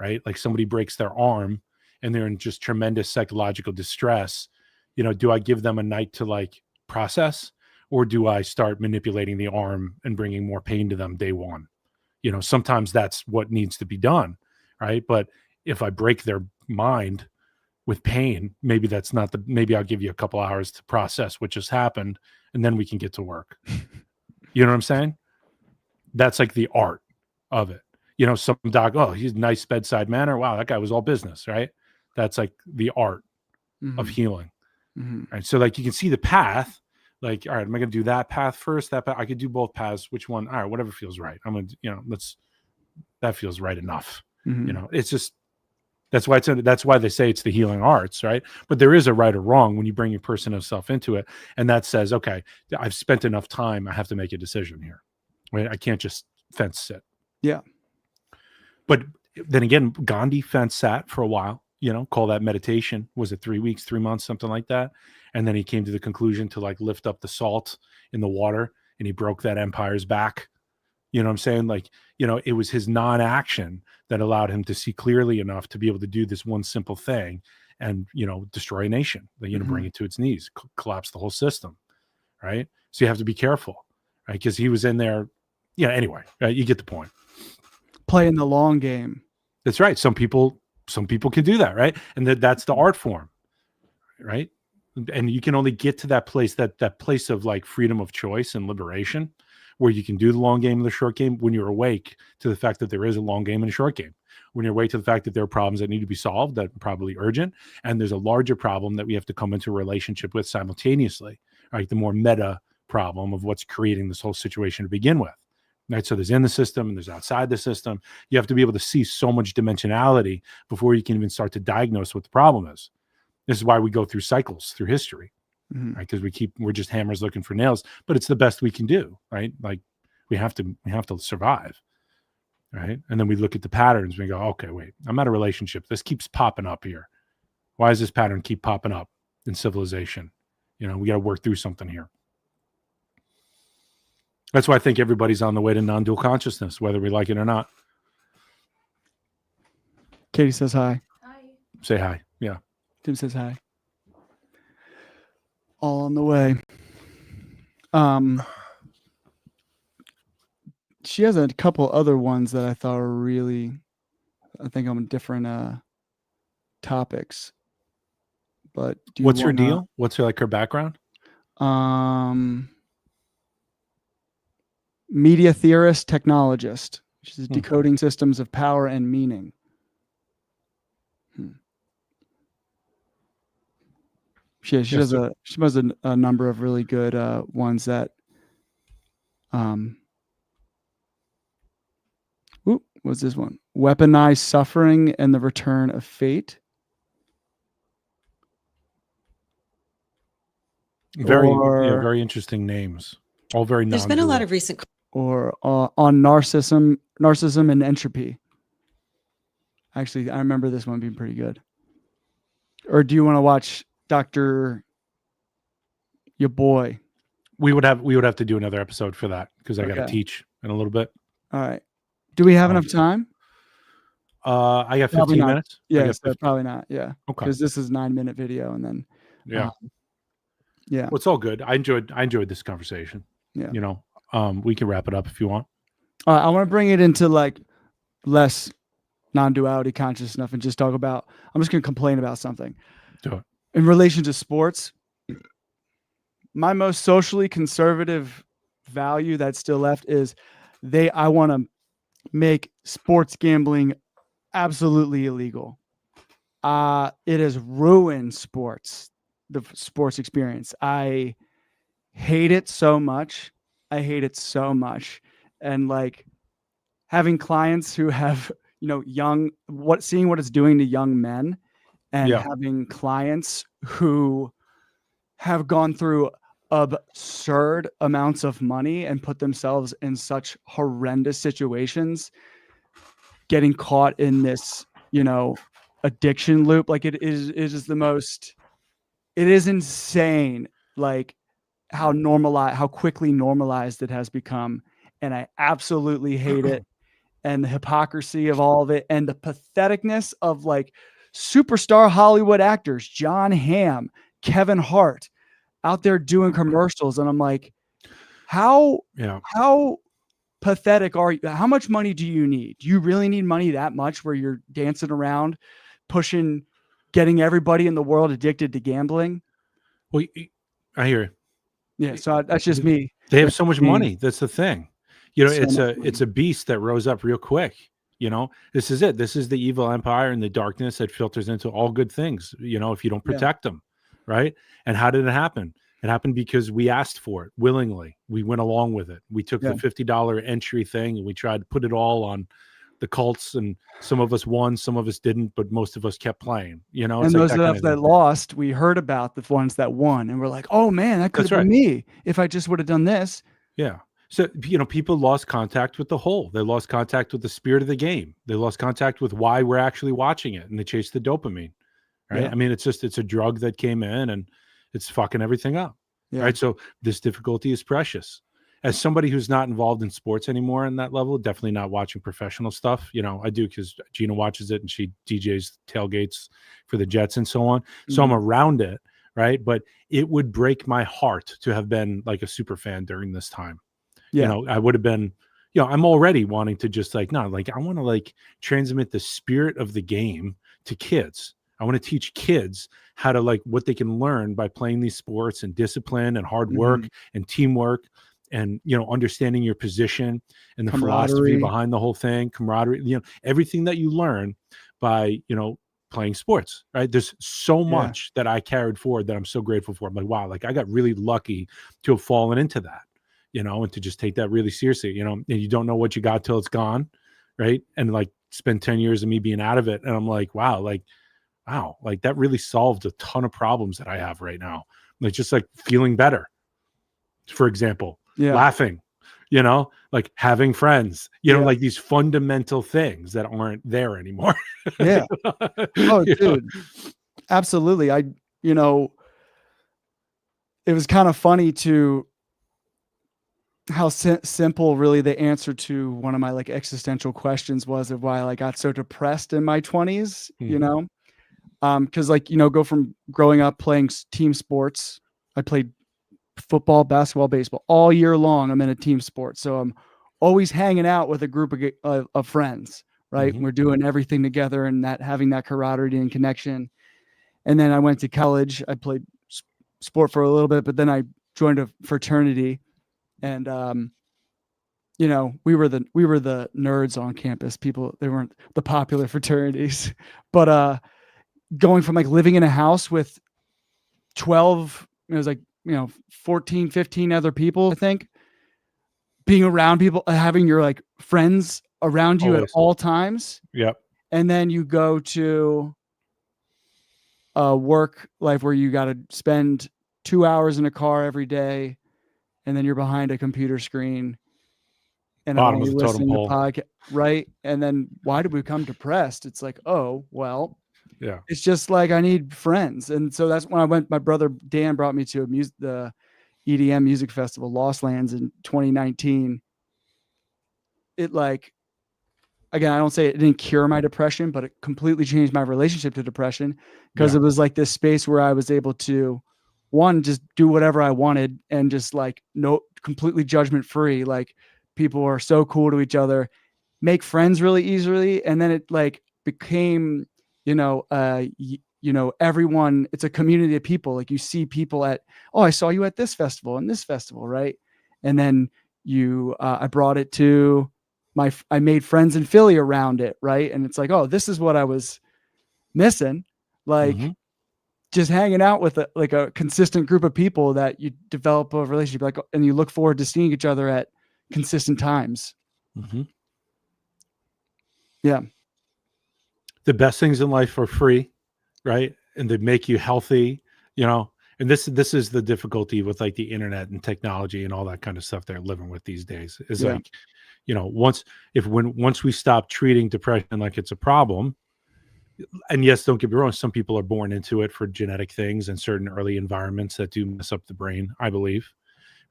S2: right? Like somebody breaks their arm and they're in just tremendous psychological distress. Do I give them a night to like process, or do I start manipulating the arm and bringing more pain to them day one? Sometimes that's what needs to be done, right? But if I break their mind with pain, maybe maybe I'll give you a couple hours to process what just happened, and then we can get to work. You know what I'm saying? That's like the art of it. Some doc, oh, he's nice bedside manner. Wow, that guy was all business, right? That's like the art of healing. Right. So like you can see the path, like, all right, am I going to do that path first? That path? I could do both paths. Which one? All right, whatever feels right. I'm going to, that feels right enough. It's just, that's why they say it's the healing arts, right? But there is a right or wrong when you bring your personal self into it. And that says, okay, I've spent enough time. I have to make a decision here, right? I can't just fence sit.
S1: Yeah.
S2: But then again, Gandhi fence sat for a while, call that meditation. Was it 3 weeks, 3 months, something like that? And then he came to the conclusion to like lift up the salt in the water, and he broke that empire's back. You know what I'm saying? Like, it was his non-action that allowed him to see clearly enough to be able to do this one simple thing and, destroy a nation, bring it to its knees, collapse the whole system. Right. So you have to be careful, right? Because he was in there. Anyway, right? You get the point.
S1: Playing the long game.
S2: That's right. Some people can do that. Right. And that's the art form. Right. And you can only get to that place, that place of like freedom of choice and liberation, where you can do the long game and the short game when you're awake to the fact that there is a long game and a short game, when you're awake to the fact that there are problems that need to be solved that are probably urgent, and there's a larger problem that we have to come into a relationship with simultaneously, right? The more meta problem of what's creating this whole situation to begin with, right? So there's in the system and there's outside the system. You have to be able to see so much dimensionality before you can even start to diagnose what the problem is. This is why we go through cycles through history. Right, because we're just hammers looking for nails, but it's the best we can do, right? Like we have to survive, right? And then we look at the patterns and we go, okay, wait, I'm out of relationship. This keeps popping up here. Why does this pattern keep popping up in civilization? We got to work through something here. That's why I think everybody's on the way to non-dual consciousness, whether we like it or not.
S1: Katie says hi.
S4: Hi.
S2: Say hi. Yeah.
S1: Tim says hi. All on the way. She has a couple other ones that I thought were really, I think on different topics. But
S2: what's her deal? What's her background?
S1: Media theorist, technologist. She's decoding systems of power and meaning. She does a number of really good ones that what's this one? Weaponize suffering and the return of fate.
S2: Very interesting names. All very
S3: There's been a lot of recent
S1: or on narcissism and entropy. Actually, I remember this one being pretty good. Or do you want to watch Dr. Your Boy?
S2: We would have to do another episode for that because I got to
S1: Okay.
S2: teach in a little bit.
S1: All right. Do we have enough time?
S2: I got
S1: Probably
S2: 15
S1: not.
S2: minutes.
S1: Yeah, so probably not. Yeah.
S2: Okay.
S1: Because this is 9-minute video, and then
S2: Yeah.
S1: yeah.
S2: Well, it's all good. I enjoyed this conversation.
S1: Yeah.
S2: You know, we can wrap it up if you want.
S1: I want to bring it into like less non-duality conscious stuff and just talk about. I'm just going to complain about something.
S2: Do it.
S1: In relation to sports, my most socially conservative value that's still left is I want to make sports gambling absolutely illegal. It has ruined sports, the sports experience. I hate it so much. And like having clients who have, seeing what it's doing to young men, and having clients who have gone through absurd amounts of money and put themselves in such horrendous situations, getting caught in this, addiction loop. Like it is insane. Like how quickly normalized it has become. And I absolutely hate it. And the hypocrisy of all of it, and the patheticness of like superstar Hollywood actors, John Hamm, Kevin Hart, out there doing commercials. And I'm like, how pathetic are you? How much money do you need? Do you really need money that much where you're dancing around, getting everybody in the world addicted to gambling?
S2: Well, I hear you.
S1: Yeah. So that's just me.
S2: They have so much money. That's the thing.
S1: So
S2: it's a beast that rose up real quick. This is it. This is the evil empire and the darkness that filters into all good things, if you don't protect them. Right. And how did it happen? It happened because we asked for it willingly. We went along with it. We took the $50 entry thing and we tried to put it all on the cults, and some of us won, some of us didn't, but most of us kept playing, And
S1: those of us that lost, we heard about the ones that won and we're like, oh man, that could have been me if I just would have done this.
S2: Yeah. So, people lost contact with the whole. They lost contact with the spirit of the game. They lost contact with why we're actually watching it, and they chased the dopamine, right? Yeah. I mean, it's a drug that came in and it's fucking everything up, right? So this difficulty is precious. As somebody who's not involved in sports anymore on that level, definitely not watching professional stuff. I do because Gina watches it and she DJs tailgates for the Jets and so on. So I'm around it, right? But it would break my heart to have been like a super fan during this time. Yeah. I would have been, I'm already wanting to just I want to transmit the spirit of the game to kids. I want to teach kids how to what they can learn by playing these sports, and discipline and hard work and teamwork, and, understanding your position and the philosophy behind the whole thing, camaraderie, everything that you learn by, playing sports, right? There's so much that I carried forward that I'm so grateful for. I'm like, wow, I got really lucky to have fallen into that. And to just take that really seriously, and you don't know what you got till it's gone. Right. And spend 10 years of me being out of it. And I'm like, wow, that really solved a ton of problems that I have right now. Just feeling better, for example, laughing, having friends, these fundamental things that aren't there anymore.
S1: Yeah. Oh, dude. Absolutely. It was kind of funny how simple really the answer to one of my existential questions was of why I got so depressed in my 20s, because go from growing up playing team sports. I played football, basketball, baseball all year long. I'm in a team sport, so I'm always hanging out with a group of friends, right? We're doing everything together and having that camaraderie and connection. And then I went to college. I played sport for a little bit, but then I joined a fraternity. And we were the nerds on campus. They weren't the popular fraternities, but going from living in a house with 12, it was 14, 15 other people, I think, being around people, having your friends around you at all times.
S2: Yep.
S1: And then you go to a work life where you got to spend 2 hours in a car every day. And then you're behind a computer screen and I'm only listening to podcast, right? And then why do we become depressed? It's like, oh, well,
S2: yeah,
S1: it's just like I need friends. And so that's when I went, my brother Dan brought me to the EDM music festival, Lost Lands, in 2019. It like, again, I don't say it didn't cure my depression, but it completely changed my relationship to depression, because it was like this space where I was able to, one, just do whatever I wanted and just like completely judgment free. Like, people are so cool to each other, make friends really easily. And then it like became, everyone, it's a community of people. Like, you see people at, oh, I saw you at this festival and this festival. Right. And then I brought it to I made friends in Philly around it. Right. And it's like, oh, this is what I was missing. Like, just hanging out with a consistent group of people that you develop a relationship, like, and you look forward to seeing each other at consistent times. Yeah.
S2: The best things in life are free, right? And they make you healthy, and this is the difficulty with like the internet and technology and all that kind of stuff they're living with these days is like, once we stop treating depression like it's a problem, and yes, don't get me wrong, some people are born into it for genetic things and certain early environments that do mess up the brain, I believe,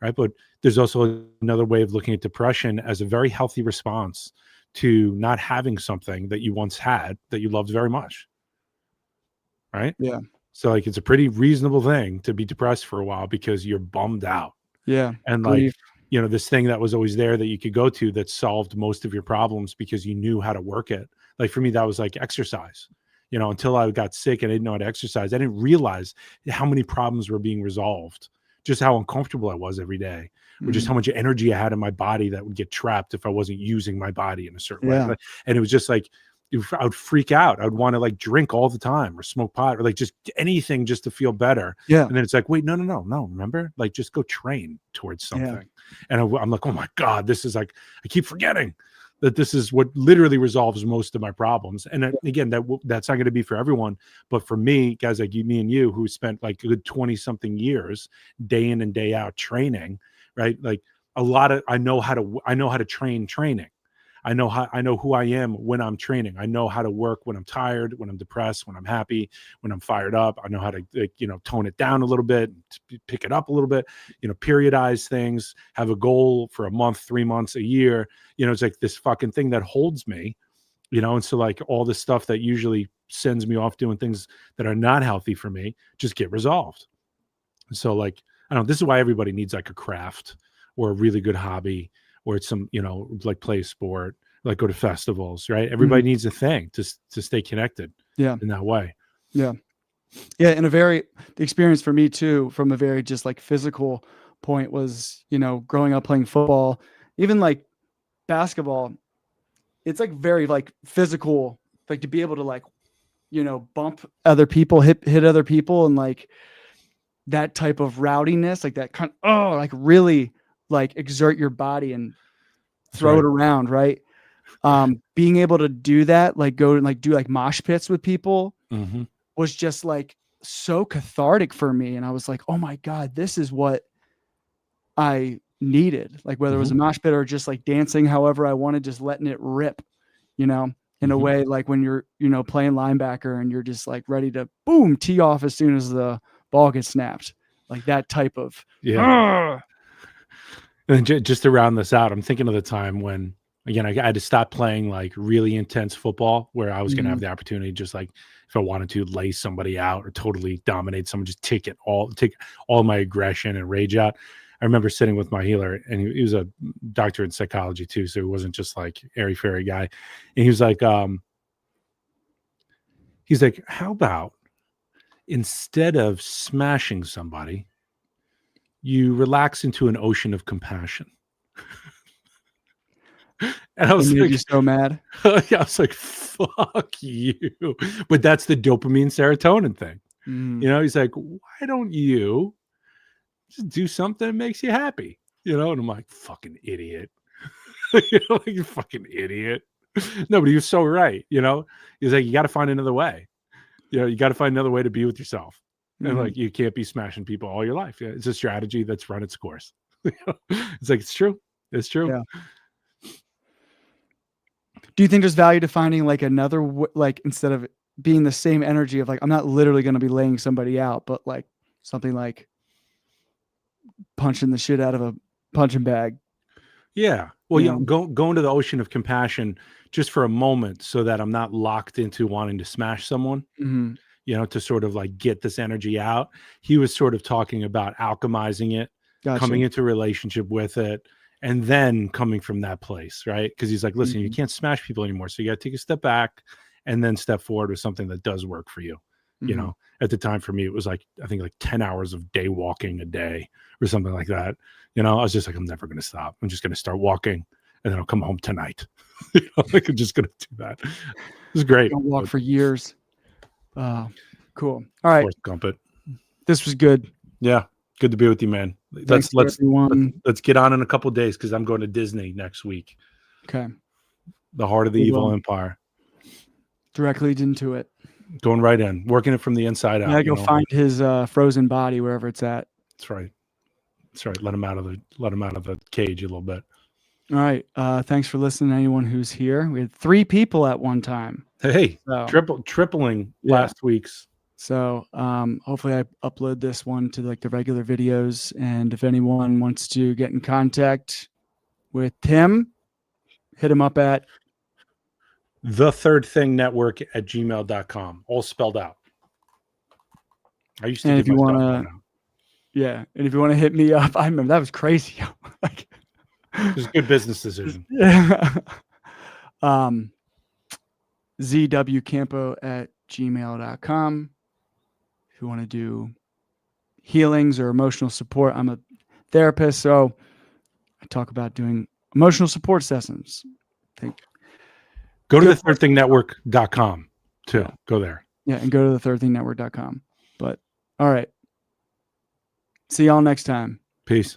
S2: right? But there's also another way of looking at depression as a very healthy response to not having something that you once had that you loved very much, right?
S1: Yeah.
S2: So like, it's a pretty reasonable thing to be depressed for a while because you're bummed out.
S1: Yeah.
S2: And like, this thing that was always there that you could go to that solved most of your problems because you knew how to work it. Like for me, that was like exercise, until I got sick and I didn't know how to exercise. I didn't realize how many problems were being resolved, just how uncomfortable I was every day, or just how much energy I had in my body that would get trapped if I wasn't using my body in a certain way. And it was just like, I would freak out. I would want to like drink all the time or smoke pot or like just anything just to feel better.
S1: Yeah.
S2: And then it's like, wait, no. Remember, like, just go train towards something. And I'm like, oh my God, this is like, I keep forgetting that this is what literally resolves most of my problems. And again, that's not going to be for everyone, but for me, guys like me and you, who spent like a good 20 something years, day in and day out training, right? Like I know how to train training. I know who I am when I'm training. I know how to work when I'm tired, when I'm depressed, when I'm happy, when I'm fired up. I know how to, tone it down a little bit, pick it up a little bit, periodize things, have a goal for a month, 3 months, a year. It's like this fucking thing that holds me, and so like all the stuff that usually sends me off doing things that are not healthy for me just get resolved. So like, I don't know, this is why everybody needs like a craft or a really good hobby, or it's some, like play a sport, like go to festivals, right? Everybody needs a thing to stay connected in that way.
S1: Yeah. Yeah. And the experience for me too, from a very just like physical point was, growing up playing football, even like basketball, it's like very like physical, like to be able to like, bump other people, hit other people, and like that type of rowdiness, like that kind of, like really like exert your body and throw it around. Right. Being able to do that, like go and like do like mosh pits with people was just like so cathartic for me. And I was like, oh my God, this is what I needed. Like whether it was a mosh pit or just like dancing, however I wanted, just letting it rip, in a way, like when you're, playing linebacker and you're just like ready to boom, tee off as soon as the ball gets snapped, like that type of,
S2: And just to round this out, I'm thinking of the time when, again, I had to stop playing like really intense football where I was going to have the opportunity, just like if I wanted to lay somebody out or totally dominate someone, just take all my aggression and rage out. I remember sitting with my healer, and he was a doctor in psychology too. So he wasn't just like airy fairy guy. And he was like, how about instead of smashing somebody, you relax into an ocean of compassion. And I was like,
S1: you're so mad.
S2: I was like, fuck you. But that's the dopamine serotonin thing. He's like, why don't you just do something that makes you happy? And I'm like, fucking idiot. You fucking idiot. No, but he was so right. He's like, you got to find another way. You got to find another way to be with yourself. And like, you can't be smashing people all your life. It's a strategy that's run its course. It's like, it's true. It's true.
S1: Yeah. Do you think there's value to finding like another, like instead of being the same energy of like, I'm not literally going to be laying somebody out, but like something like punching the shit out of a punching bag?
S2: Yeah. Well, go into the ocean of compassion just for a moment so that I'm not locked into wanting to smash someone, to sort of like get this energy out. He was sort of talking about alchemizing it, coming into a relationship with it, and then coming from that place, right? Because he's like, listen, you can't smash people anymore. So you got to take a step back and then step forward with something that does work for you. You know, at the time for me, it was like, I think like 10 hours of day walking a day or something like that. I was just like, I'm never going to stop. I'm just going to start walking and then I'll come home tonight. Like I'm just going to do that. It was great.
S1: I'll walk for years. Cool. All right.
S2: Gumpet.
S1: This was good.
S2: Yeah. Good to be with you, man. Let's get on in a couple of days because I'm going to Disney next week.
S1: Okay.
S2: The heart of the evil empire.
S1: Directly into it.
S2: Going right in, working it from the inside out.
S1: Yeah, go find his frozen body wherever it's at.
S2: That's right. That's right. Let him out of the cage a little bit.
S1: All right. Thanks for listening to anyone who's here. We had 3 people at one time.
S2: Hey, tripling last week's.
S1: So hopefully I upload this one to like the regular videos. And if anyone wants to get in contact with Tim, hit him up at
S2: thethirdthingnetwork@gmail.com, all spelled out. I used to.
S1: And if you want to, and if you want to hit me up, I remember that was crazy. Like,
S2: it was a good business decision.
S1: Yeah. zwcampo@gmail.com. If you want to do healings or emotional support, I'm a therapist, so I talk about doing emotional support sessions.
S2: Go to thethirdthingnetwork.com too. Yeah. Go there.
S1: Yeah, and go to thethirdthingnetwork.com. But all right. See y'all next time.
S2: Peace.